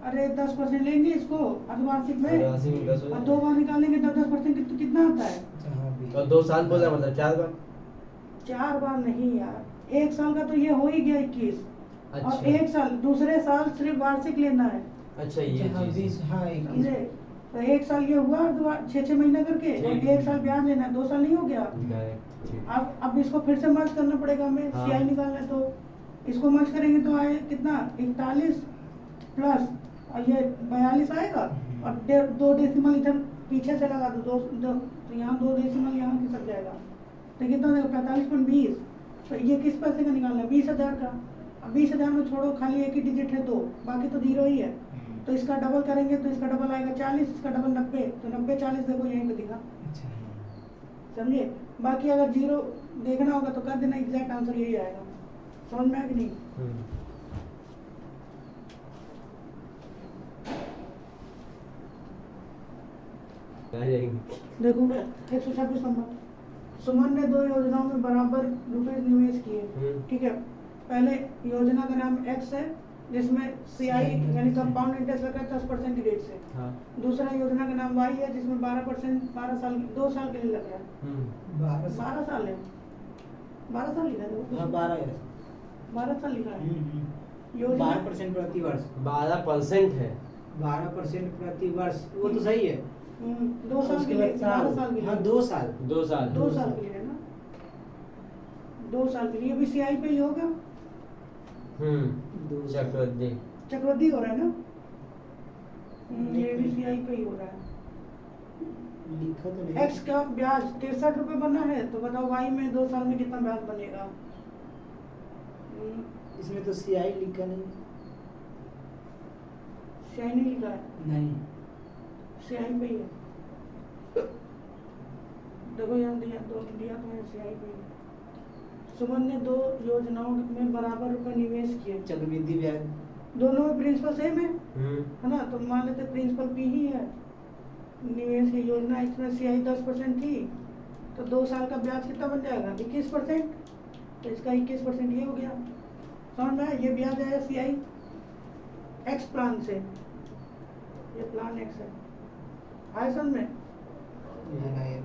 Speaker 1: अरे 10% लेंगे इसको अर्धवार्षिक में,
Speaker 3: 80 में 10 हो
Speaker 1: और 2 बार निकालेंगे तो 10% कितना आता है?
Speaker 3: तो 2 साल बोला मतलब 4 बार।
Speaker 1: 4 बार नहीं यार, 1 साल का तो ये हो ही गया 21,
Speaker 3: अच्छा।
Speaker 1: और 1 साल दूसरे साल सिर्फ वार्षिक लेना है,
Speaker 3: अच्छा ये चीज़।
Speaker 1: समझे? तो 1 साल ये हुआ 6-6 महीना करके, और
Speaker 3: ठीक।
Speaker 1: 1 साल ब्याज लेना है, 2 साल नहीं हो गया?
Speaker 3: डायरेक्ट, ठीक।
Speaker 1: अब इसको फिर से मर्ज करना पड़ेगा हमें,
Speaker 3: हाँ।
Speaker 1: सीआई निकालना है तो इसको मर्ज करेंगे तो आए कितना? 41 प्लस और ये 42 आएगा, और 2 डेसिमल इधर पीछे से लगा दो, तो यहाँ 2 डेसिमल यहाँ खिसक जाएगा, तो कितना देगा? 45.20। तो ये किस पैसे का निकालना है? 20,000 का। अब 20,000 में छोड़ो, खाली एक ही डिजिट है 2, बाकी तो 0 ही है। तो इसका डबल करेंगे तो इसका डबल आएगा 40, इसका डबल 90, तो 90-40 देखो यहीं पे दिखा, समझे? बाकी अगर 0 देखना होगा तो कर देना, एग्जैक्ट आंसर यही आएगा। समझ में आया कि नहीं? देखो 126 नंबर। सुमन ने 2 योजनाओं में बराबर रुपए निवेश किए, ठीक है। पहले योजना का नाम एक्स है जिसमें सीआई यानी कंपाउंड इंटरेस्ट लगा 10% की रेट से।
Speaker 3: हाँ।
Speaker 1: दूसरा योजना का नाम वाई है जिसमें 12% 12 साल 2 साल के लिए लग रहा है। 12 साल है, 12 साल लिखा है,
Speaker 2: हाँ 12
Speaker 1: 12 साल लिखा है। योजना
Speaker 2: 12% प्रति वर्ष।
Speaker 3: 12% है।
Speaker 2: 12% प्रति वर्ष, वो तो सही है।
Speaker 1: 2 साल के लिए, 12 साल के लिए।
Speaker 2: हाँ 2 साल।
Speaker 3: 2 साल।
Speaker 1: 2 साल के लिए है ना, 2 साल के लिए भी सीआई पे ही होगा।
Speaker 3: चक्रवृद्धि।
Speaker 1: चक्रवृद्धि हो रहा है ना, ये भी सीआई पे ही हो रहा है।
Speaker 2: लिखा तो नहीं।
Speaker 1: एक्स का ब्याज 63 रुपए बना है, तो बताओ वाई में 2 साल में कितना ब्याज बनेगा?
Speaker 2: इसमें तो सीआई लिखा नहीं।
Speaker 1: सीआई नहीं लिखा है,
Speaker 2: नहीं।
Speaker 1: सीआई पे ही है। देखो यहाँ दिया तो है, सीआई पे ही है। सुमन ने दो योजनाओं में बराबर रुपए निवेश किए,
Speaker 2: चक्रवृद्धि ब्याज
Speaker 1: दोनों में प्रिंसिपल सेम है
Speaker 3: हम्म
Speaker 1: ना, तो मान लेते प्रिंसिपल पी ही है। निवेश की योजना इसमें सीआई 10% थी, तो 2 साल का ब्याज कितना बन जाएगा 21%, तो इसका 21% ये हो गया। समझ में आया? ये ब्याज आया सीआई एक्स प्लान से, ये प्लान एक्स है, आया समझ में?
Speaker 2: योजना है।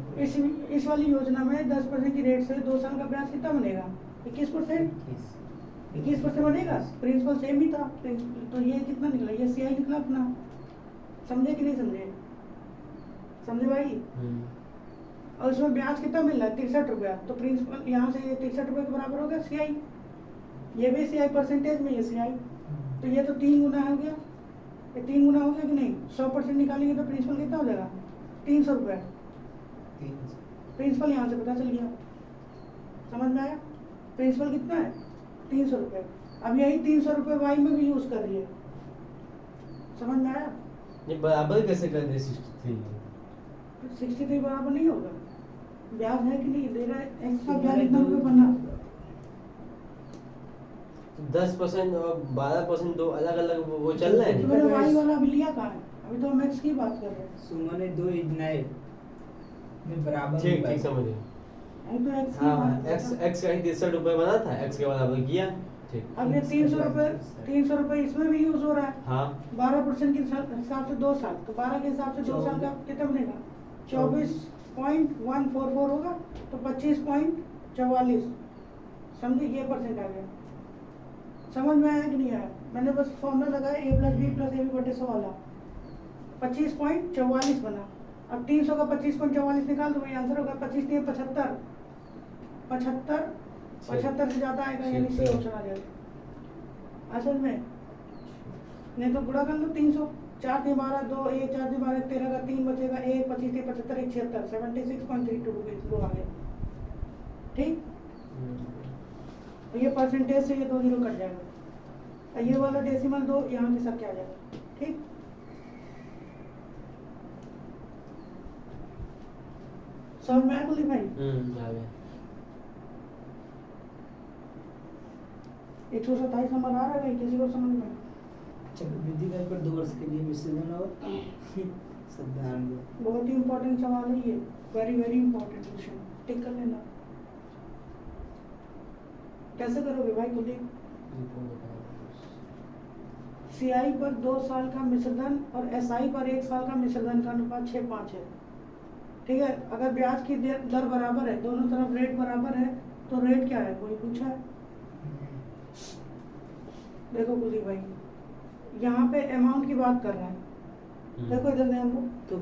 Speaker 1: इस वाली योजना में 10% की रेट से 2 साल का ब्याज कितना बनेगा 21%, 21% बनेगा, प्रिंसिपल सेम ही था, तो ये कितना निकला, ये सीआई निकला अपना। समझे कि नहीं समझे? समझे भाई? और उसमें ब्याज कितना मिल रहा है 63 रुपया, तो प्रिंसिपल यहाँ से ये 63 रुपये के बराबर हो गया सीआई, ये भी सीआई परसेंटेज में, ये सीआई, तो ये तो 3 गुना हो गया, ये 3 गुना हो गया कि नहीं? 100% निकालेंगे तो प्रिंसिपल कितना हो जाएगा 300 रुपये, प्रिंसिपल यहाँ से पता चल गया। समझ में आया? प्रिंसिपल कितना है 300 रुपये, अब यही 300 रुपये वाई में भी यूज कर रही है। समझ में आया?
Speaker 3: ये बराबर कैसे कर दे 63?
Speaker 1: 63 बराबर नहीं होगा, ब्याज है कि नहीं दे रहा है, एक्स का ब्याज इतना रुपये बना,
Speaker 3: 10% और 12% दो अलग अलग वो चल रहा
Speaker 1: तो मैंने
Speaker 3: है।
Speaker 1: वाई वाला अभी लिया कहाँ है, अभी तो हम एक्स की बात कर रहे हैं।
Speaker 2: सुमन ने दो योजनाएं में बराबर
Speaker 3: ठीक
Speaker 2: रुपए-
Speaker 3: ठीक समझे।
Speaker 1: अभी तो एक्स की
Speaker 3: हाँ
Speaker 1: बात कर रहे
Speaker 3: एक्स
Speaker 1: हैं।
Speaker 3: एक्स का ही 63 रुपये बना था, एक्स के बराबर किया। ठीक।
Speaker 1: अब ये 300 रुपये इसमें भी यूज हो रहा है,
Speaker 3: हाँ
Speaker 1: 12% के हिसाब से 2 साल, तो 12 के हिसाब से 2 साल का कितना बनेगा 24.144 होगा, तो 25.44, समझे? ये परसेंट आ गया। समझ में आया कि नहीं आया? मैंने बस फॉर्मूला लगाया a + b + ab / 100 वाला, 25.44 बना। अब 300 का 25.44 निकाल दो, वही आंसर होगा 25 3 75, 75 से ज्यादा आएगा, यानी सी ऑप्शन आ जाएगा। असल में नहीं तो गुणा कर लो 300, 4 3 12 2 1 4 3 12 13 का 3 बचेगा 1 25 3 75 1 76, 76.32 रुपये आ गया। ठीक, तो ये परसेंटेज से ये 2 जीरो कट जाएगा, और ये वाला डेसिमल 2 यहाँ के सब क्या आ जाएगा। ठीक, समझ में आया कुलदीप भाई?
Speaker 3: आ गया।
Speaker 1: 127 नंबर आ रहा है भाई, किसी को समझ में?
Speaker 2: चक्रवृद्धि ब्याज पर 2 वर्ष के लिए विश्लेषण और सिद्धांत।
Speaker 1: बहुत ही इम्पोर्टेंट सवाल है ये, वेरी वेरी इम्पोर्टेंट क्वेश्चन, टिक कर लेना। कैसे करोगे भाई कुलदीप? सीआई पर 2 साल का मिश्रधन और एसआई पर 1 साल का मिश्रधन का अनुपात 6:5 है। ठीक है, अगर ब्याज की दर बराबर है, दोनों तरफ रेट बराबर है, तो रेट क्या है कोई पूछा है? देखो कुलदीप भाई, यहाँ पे अमाउंट की बात कर रहा है, देखो इधर ध्यान दो,
Speaker 2: तो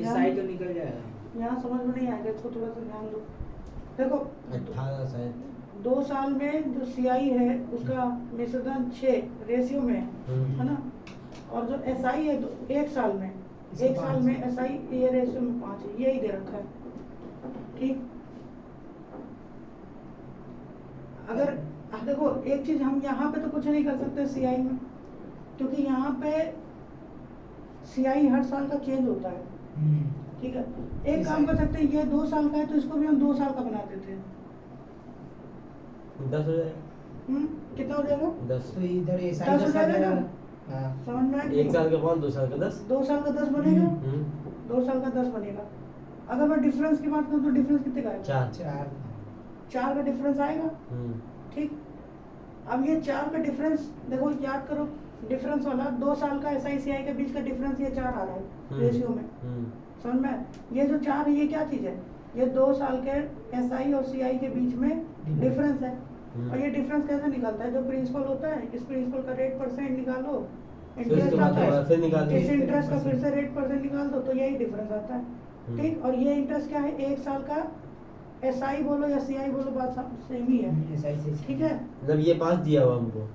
Speaker 2: एसआई तो निकल जाएगा।
Speaker 1: यहाँ समझ में नहीं आएगा, इसको थोड़ा सा ध्यान दो। देखो
Speaker 3: 18 शायद
Speaker 1: 2 साल में जो सीआई है उसका मिश्रधन 6 रेशियो में है ना, और जो एसआई है 1 साल में, 1 साल में एसआई ये रेशियो में 5 है, यही दे रखा है। ठीक, अगर देखो एक चीज, हम यहाँ पे तो कुछ नहीं कर सकते सीआई में, क्योंकि यहाँ पे सीआई हर साल का चेंज होता है। ठीक है, एक काम कर सकते हैं, ये 2 साल का है तो इसको भी हम 2 साल का बना देते हैं।
Speaker 3: 10 हो जाएगा।
Speaker 1: कितना हो जाएगा?
Speaker 3: 10।
Speaker 2: तो इधर एसआई
Speaker 1: 10 हो
Speaker 2: 10 आ
Speaker 1: जाएगा
Speaker 2: जाएगा।
Speaker 1: ना?
Speaker 2: हाँ।
Speaker 1: समझ में आया?
Speaker 3: 1 साल का 5, 2 साल का 10।
Speaker 1: 2 साल का 10 बनेगा,
Speaker 3: हम्म
Speaker 1: 2 साल का 10 बनेगा। अगर मैं डिफरेंस की बात करूँ तो डिफरेंस कितने का आएगा?
Speaker 3: 4।
Speaker 1: 4 का डिफरेंस आएगा। ठीक, अब ये 4 का डिफरेंस देखो, याद करो, डिफरेंस वाला 2 साल का एसआई सीआई के बीच का डिफरेंस ये 4 आ रहा है रेशियो में। समझ में आया? ये जो 4 है ये क्या चीज है? ये 2 साल के एसआई और सीआई के बीच में डिफरेंस है। और ये डिफरेंस कैसे निकलता है? जो प्रिंसिपल होता है, इस प्रिंसिपल का रेट % निकालो, इंटरेस्ट आता है,
Speaker 3: फिर निकाल
Speaker 1: इस
Speaker 3: दो।
Speaker 1: इंटरेस्ट का फिर से रेट % निकाल दो, तो यही डिफरेंस आता है। ठीक, और ये इंटरेस्ट क्या है? 1 साल का एसआई बोलो या सीआई बोलो, बात सेम ही है।
Speaker 2: एसआई से
Speaker 1: ठीक है,
Speaker 3: मतलब ये 5 दिया हुआ हमको।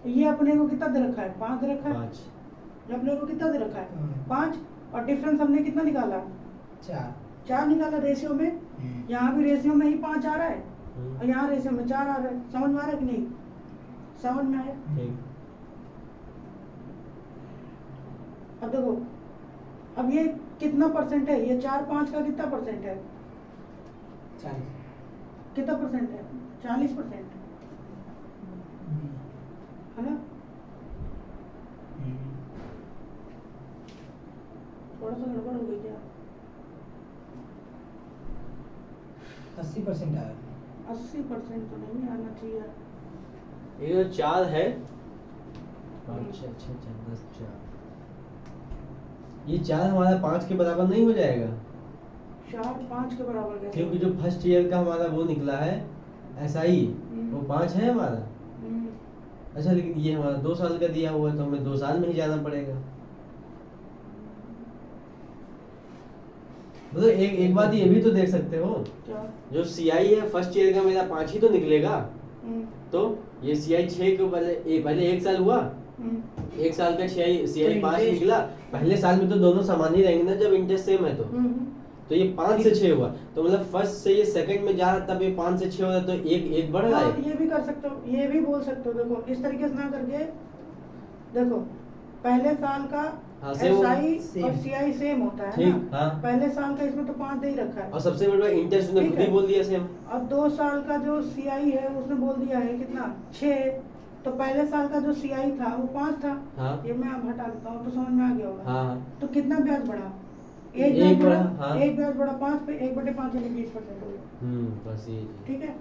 Speaker 1: ये अपने को कितना दे रखा है? 5 दे रखा है।
Speaker 3: 5।
Speaker 1: ये अपने को कितना दे रखा है?
Speaker 2: हाँ।
Speaker 1: 5, और डिफरेंस हमने कितना निकाला? 4 निकाला रेशियो में। यहाँ भी रेशियो में ही 5 आ रहा है, और यहाँ रेशियो में 4 आ रहा है। समझ में आ रहा है कि नहीं? समझ में आया?
Speaker 3: ठीक।
Speaker 1: अब देखो, अब ये कितना % है? ये 4 5 का कितना % है?
Speaker 2: 40।
Speaker 1: कितना परसेंट है? 40% है ना? थोड़ा सा गड़बड़ हो गई क्या?
Speaker 2: 80% आया।
Speaker 1: 80% तो नहीं आना चाहिए।
Speaker 3: ये जो 4 है 5 6 6 4 10 4, ये 4 हमारा 5 के बराबर नहीं हो जाएगा?
Speaker 1: 4 5 के बराबर कैसे?
Speaker 3: क्योंकि जो फर्स्ट ईयर का हमारा वो निकला है SI, वो 5 है हमारा। अच्छा, लेकिन ये हमारा 2 साल का दिया हुआ है तो हमें 2 साल में ही जाना पड़ेगा। मतलब एक बात ये भी तो देख सकते हो,
Speaker 1: क्या?
Speaker 3: जो CI है फर्स्ट ईयर का मेरा 5 ही तो निकलेगा, तो ये CI 6 के पहले 1 साल हुआ, 1 साल का CI 5
Speaker 2: इंटरेस्ट-
Speaker 3: निकला। पहले साल में तो दोनों समान ही रहेंगे ना जब इंटरेस्ट सेम है तो ये 5 से 6 हुआ, तो मतलब फर्स्ट से ये सेकंड में जा रहा तब ये 5 से 6 हो रहा, तो एक बढ़ रहा
Speaker 1: हाँ,
Speaker 3: है।
Speaker 1: ये भी कर सकते हो, ये भी बोल सकते हो। देखो इस तरीके से ना करके, देखो पहले साल का
Speaker 3: हाँ, same
Speaker 1: SI और CI सेम होता है
Speaker 3: ठीक,
Speaker 1: ना।
Speaker 3: हाँ।
Speaker 1: पहले साल का इसमें तो 5 दे ही रखा है,
Speaker 3: और सबसे बड़ा इंटरेस्ट उसने
Speaker 1: ठीक
Speaker 3: खुद ही
Speaker 1: है।
Speaker 3: बोल दिया सेम।
Speaker 1: और 2 साल का जो CI है उसने बोल दिया है कितना 6, तो पहले साल का जो CI था वो 5 था।
Speaker 3: हाँ।
Speaker 1: ये मैं अब हटा देता हूँ तो समझ में आ गया होगा।
Speaker 3: हाँ,
Speaker 1: तो कितना ब्याज बढ़ा?
Speaker 3: एक
Speaker 1: ब्याज
Speaker 3: बढ़ा, हाँ।
Speaker 1: एक ब्याज बढ़ा 5 पे, 1/5 यानी 20% हो गया।
Speaker 3: बस ये
Speaker 1: ठीक है,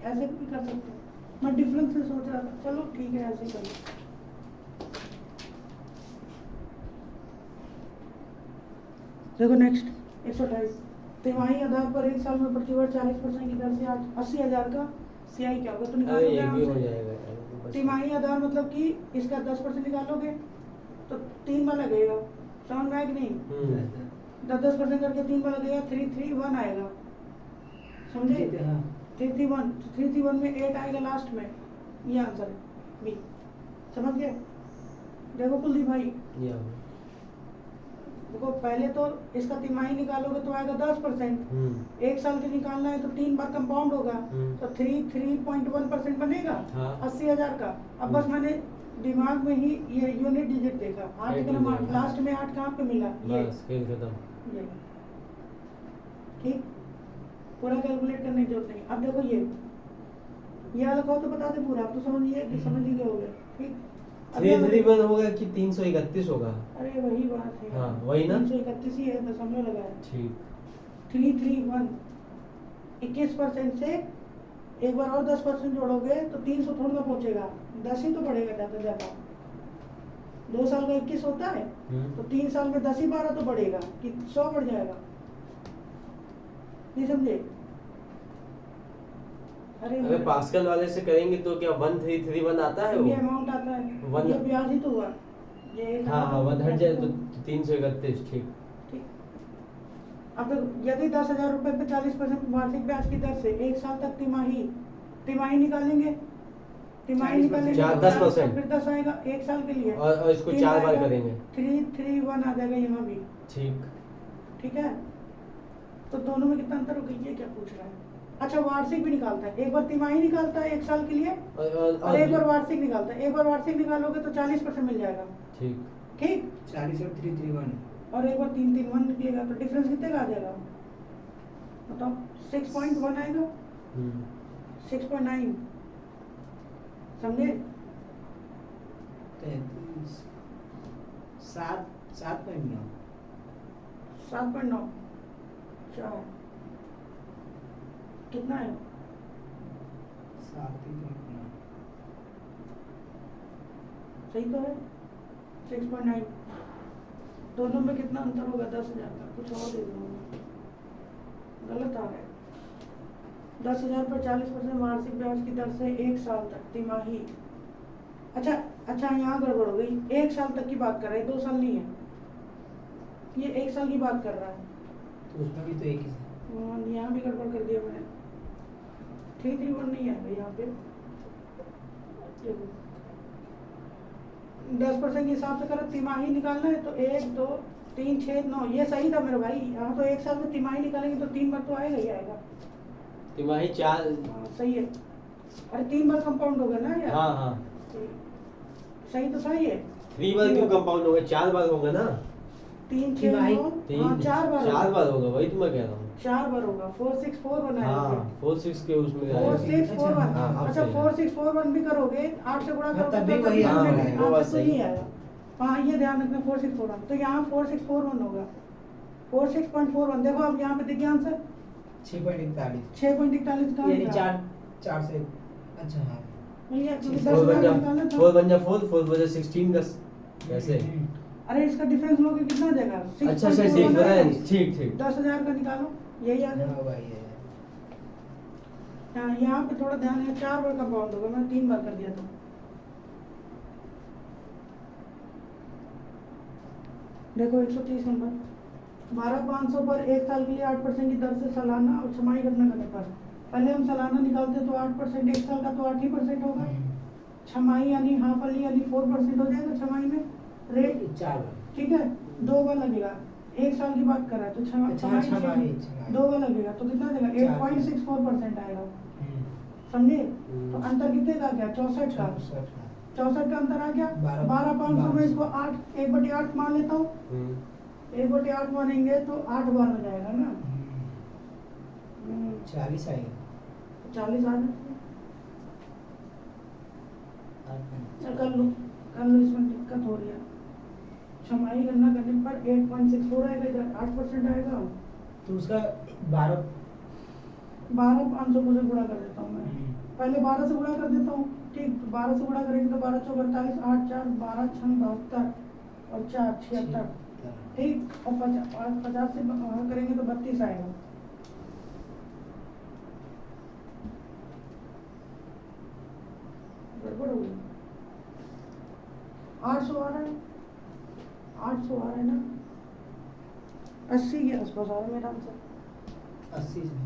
Speaker 1: ऐसे भी कर सकते हो। मैं डिफरेंस से सोच रहा था, चलो ठीक है ऐसे कर लो। देखो नेक्स्ट 128, तिमाही आधार पर 1 साल में प्रतिवर्ष 40% की दर से 80,000 का CI क्या होगा? तो
Speaker 3: अरे ये
Speaker 1: निकालोगे
Speaker 3: भी हो
Speaker 1: आराम से।
Speaker 3: जाएगा यार, बस।
Speaker 1: तिमाही आधार मतलब कि इसका 10% निकालोगे तो 3 बार लगेगा, समझ में आया कि नहीं? 10% करके 3 बार लगेगा, 331 आएगा, समझे?
Speaker 2: हाँ।
Speaker 1: 331 में 8 आएगा लास्ट में, ये आंसर है बी। समझ गए? देखो कुलदीप भाई,
Speaker 3: ये हो।
Speaker 1: देखो पहले तो इसका तिमाही निकालोगे तो आएगा 10%। 1 साल के निकालना है तो 3 बार कंपाउंड होगा, तो 3.1% बनेगा
Speaker 3: हाँ।
Speaker 1: 80,000 का। अब बस मैंने दिमाग में ही ये यूनिट डिजिट देखा, 8
Speaker 3: एक
Speaker 1: का नंबर
Speaker 3: डिजिट,
Speaker 1: लास्ट में 8 कहाँ पे मिला? ये
Speaker 3: बस खेल खत्म।
Speaker 1: ये ठीक, पूरा कैलकुलेट करने की जरूरत नहीं। अब देखो ये अलग हो तो बता दे पूरा, आप तो समझिए कि समझ ही गए होगे। ठीक, अब ये
Speaker 3: 331 होगा कि 331 होगा?
Speaker 1: अरे वही बात है,
Speaker 3: हाँ, वही ना?
Speaker 1: 331 ही है, दशमलव लगाया।
Speaker 3: ठीक।
Speaker 1: 331 21% से एक बार और 10% जोड़ोगे तो 300 थोड़ा ना पहुंचेगा, 10 ही तो बढ़ेगा ज़्यादा ज़्यादा। 2 साल का 21 होता है, तो 3 साल में 10 ही 12 तो बढ़ेगा कि 100 बढ़ जाएगा, नहीं समझे? अरे
Speaker 3: अगर पास्कल वाले से करेंगे तो क्या 1331 आता है वो?
Speaker 1: ये अमाउंट आता है,
Speaker 3: One-
Speaker 1: ये ब्याज ही तो हुआ ये।
Speaker 3: हाँ, 1 हट जाए तो 331। ठीक।
Speaker 1: ठीक। अब देखो, यदि 10,000 रुपए पे 40% वार्षिक ब्याज की दर से 1 साल तक तिमाही निकालेंगे, तिमाही
Speaker 2: 40%
Speaker 1: निकालेंगे
Speaker 3: चार,
Speaker 1: तो
Speaker 3: 10%।
Speaker 1: फिर 10 आएगा 1 साल के लिए,
Speaker 3: और इसको 4 बार करेंगे।
Speaker 1: 331 आ जाएगा यहाँ भी।
Speaker 3: ठीक।
Speaker 1: ठीक है, तो दोनों में कितना अंतर हो गया, ये क्या पूछ रहा है? अच्छा, वार्षिक भी निकालता है, एक बार तिमाही निकालता है 1 साल के लिए और एक बार वार्षिक निकालता है। एक बार वार्षिक निकालोगे तो 40% मिल जाएगा।
Speaker 3: ठीक।
Speaker 1: ठीक,
Speaker 2: 40 और 331
Speaker 1: और एक बार 331 निकलेगा तो डिफरेंस कितने का आ जाएगा बताओ? 6.1 आएगा, 6.9, समझे?
Speaker 2: 33 7.9
Speaker 1: 7.9 4 कितना है?
Speaker 2: 7.9
Speaker 1: सही तो है, 6.9। दोनों में कितना अंतर होगा? 10,000 का। कुछ और दे दूंगा, गलत आ रहा है। 10,000 पर 40% वार्षिक ब्याज की दर से 1 साल तक तिमाही। अच्छा यहाँ गड़बड़ हो गई, 1 साल तक की बात कर रहा है, 2 साल नहीं है, ये 1 साल की बात कर रहा है।
Speaker 2: तो उसमें भी तो एक ही है।
Speaker 1: यहाँ भी गड़बड़ कर दिया मैंने, 331 नहीं आएगा यहाँ पे। 10% के हिसाब से करो, तिमाही निकालना है तो 1 2 3 6 9, ये सही था मेरे भाई। यहाँ तो 1 साल में तिमाही निकालेंगे तो 3 बार तो आएगा ही आएगा।
Speaker 3: तिमाही 4।
Speaker 1: हाँ, सही है। अरे 3 बार कंपाउंड होगा ना यार।
Speaker 3: हाँ।
Speaker 1: सही तो सही है।
Speaker 3: 3 बार क्यों कंपाउंड होगा? 4 बार होगा ना।
Speaker 1: 3 6
Speaker 2: तिमाही,
Speaker 1: 9
Speaker 3: तीन
Speaker 1: हाँ 4 बार
Speaker 3: चार
Speaker 1: होगा।
Speaker 3: बार होगा, वही तो मैं कह रहा हूँ।
Speaker 1: 4 बार होगा 4 6 4 बनाया
Speaker 3: हाँ 4 6 के उसमें
Speaker 1: फोर
Speaker 3: आएगा।
Speaker 1: सिक्स फोर वन
Speaker 3: हाँ, अब
Speaker 1: अच्छा
Speaker 3: सही है।
Speaker 1: 4 6 4 1 भी करोगे 8 से गुणा
Speaker 2: हाँ,
Speaker 1: करोगे
Speaker 2: तब भी
Speaker 1: तो
Speaker 2: वही
Speaker 1: आंसर
Speaker 3: आंसर
Speaker 1: नहीं
Speaker 3: आएगा, वो बात
Speaker 1: आंसर तो
Speaker 3: सही
Speaker 1: नहीं
Speaker 3: है।
Speaker 1: आएगा। हाँ ये ध्यान रखना 4 6 4 1 तो यहाँ 4 6 4 1 होगा 4 6.41 देखो अब यहाँ पे देखिए आंसर
Speaker 2: 6.41
Speaker 1: 6.41 का
Speaker 2: यानी 4 से अच्छा हाँ
Speaker 1: भैया क्योंकि
Speaker 3: 4 बन
Speaker 1: 10,000
Speaker 3: जा
Speaker 1: निकालना था
Speaker 3: 4 बन जा 4 4 बन जा 16 का कैसे?
Speaker 1: अरे इसका डिफरेंस लोगे कितना आ जाएगा
Speaker 3: अच्छा अच्छा
Speaker 1: 6.41 आएगा।
Speaker 3: डिफरेंस, ठीक ठीक।
Speaker 1: 10,000 का निकालो यही आ जाएगा।
Speaker 2: हाँ भाई है
Speaker 1: हाँ यहाँ पे थोड़ा ध्यान है 4 बार कंपाउंड होगा मैंने 3 बार कर दिया था। देखो 130 नंबर 12,500 पर 1 साल के लिए 8% की दर से सालाना और छमाही गणना करने पर पहले हम सालाना निकालते तो 8% 1 साल का तो 8% होगा। छमाही यानी हाफ वाली यानी 4% हो जाएगा छमाही में रेट
Speaker 2: 4
Speaker 1: ठीक है 2 बार लगेगा 1 साल की बात कर रहा है तो
Speaker 2: अच्छा, छमाही, छमाही।
Speaker 1: 2 बार लगेगा तो कितना देगा 8.64% आएगा समझे। तो अंतर कितने का आ गया 64 का 64 का अंतर आ गया 12,500 में इसको 8 1/8 मान लेता हूँ 1/8 मानेंगे तो 8 बार हो जाएगा ना
Speaker 2: 40 आएगा
Speaker 1: 40 आ जाएगा। चल कर लो इसमें दिक्कत हो रही है छमाही गणना करने पर 8.64 आएगा इधर 8% आएगा
Speaker 2: तो उसका 12
Speaker 1: 12,500 को से गुणा कर देता हूँ मैं पहले 12 से गुणा कर देता हूँ ठीक 12 से गुणा करेंगे तो 12 चौक 48 8 4 12 6 72 और 4 76 ठीक और 50 से करेंगे तो 32 आएगा। गड़बड़ हो गई 800 आ रहा है 800 आ रहा है ना 80 के आसपास आ रहा है मेरा आंसर
Speaker 2: 80 से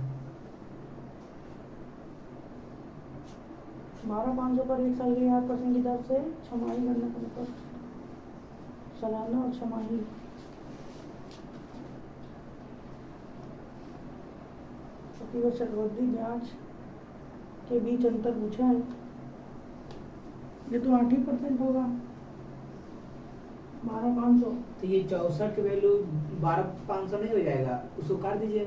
Speaker 1: 12,500 पर 1 साल के 8% की दर से छमाही गणना करने पर सालाना और छमाही प्रतिवर्ष चक्रवृद्धि ब्याज के बीच अंतर पूछा है ये तो 8% होगा 12,500
Speaker 2: तो ये 64 की वैल्यू 12,500 नहीं हो जाएगा उसको काट दीजिए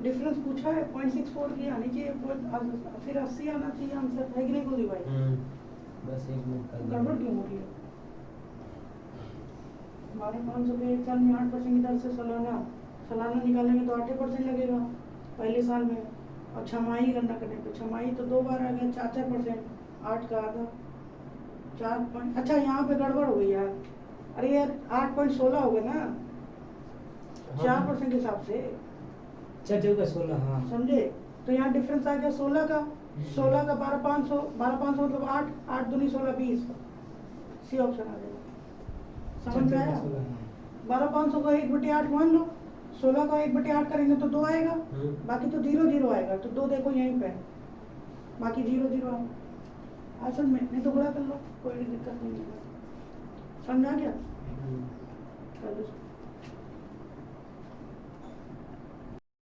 Speaker 1: डिफरेंस पूछा है 0.64 की आनी चाहिए फिर 80 आना चाहिए आंसर है कि नहीं गोली भाई
Speaker 3: बस 1 मिनट कर
Speaker 1: गड़बड़ क्यों हो रही है 12,500 पे 1 साल में 8% की दर से सालाना निकालेंगे तो 8% लगेगा पहले साल में और छमाही गणना करने पे छमाही तो 2 बार आ गया 4% 8 का आधा 4 अच्छा यहाँ पे गड़बड़ हो गई यार अरे यार 8.16 हो गया ना 4% के हिसाब से
Speaker 2: चर्चे का 16 हाँ
Speaker 1: समझे तो यहाँ डिफरेंस आ गया 16 का 16 का 12,500 मतलब 8 दूनी 16 20 सी ऑप्शन आ जाएगा समझ में आया 12,500 का 1/8 मान लो 16 का 1/8 करेंगे तो 2 आएगा बाकी तो 0 0 आएगा तो 2 देखो यहीं पे बाकी 0 0 आएगा असल में नहीं तो गुणा कर लो कोई दिक्कत नहीं है समझ आ गया कर दो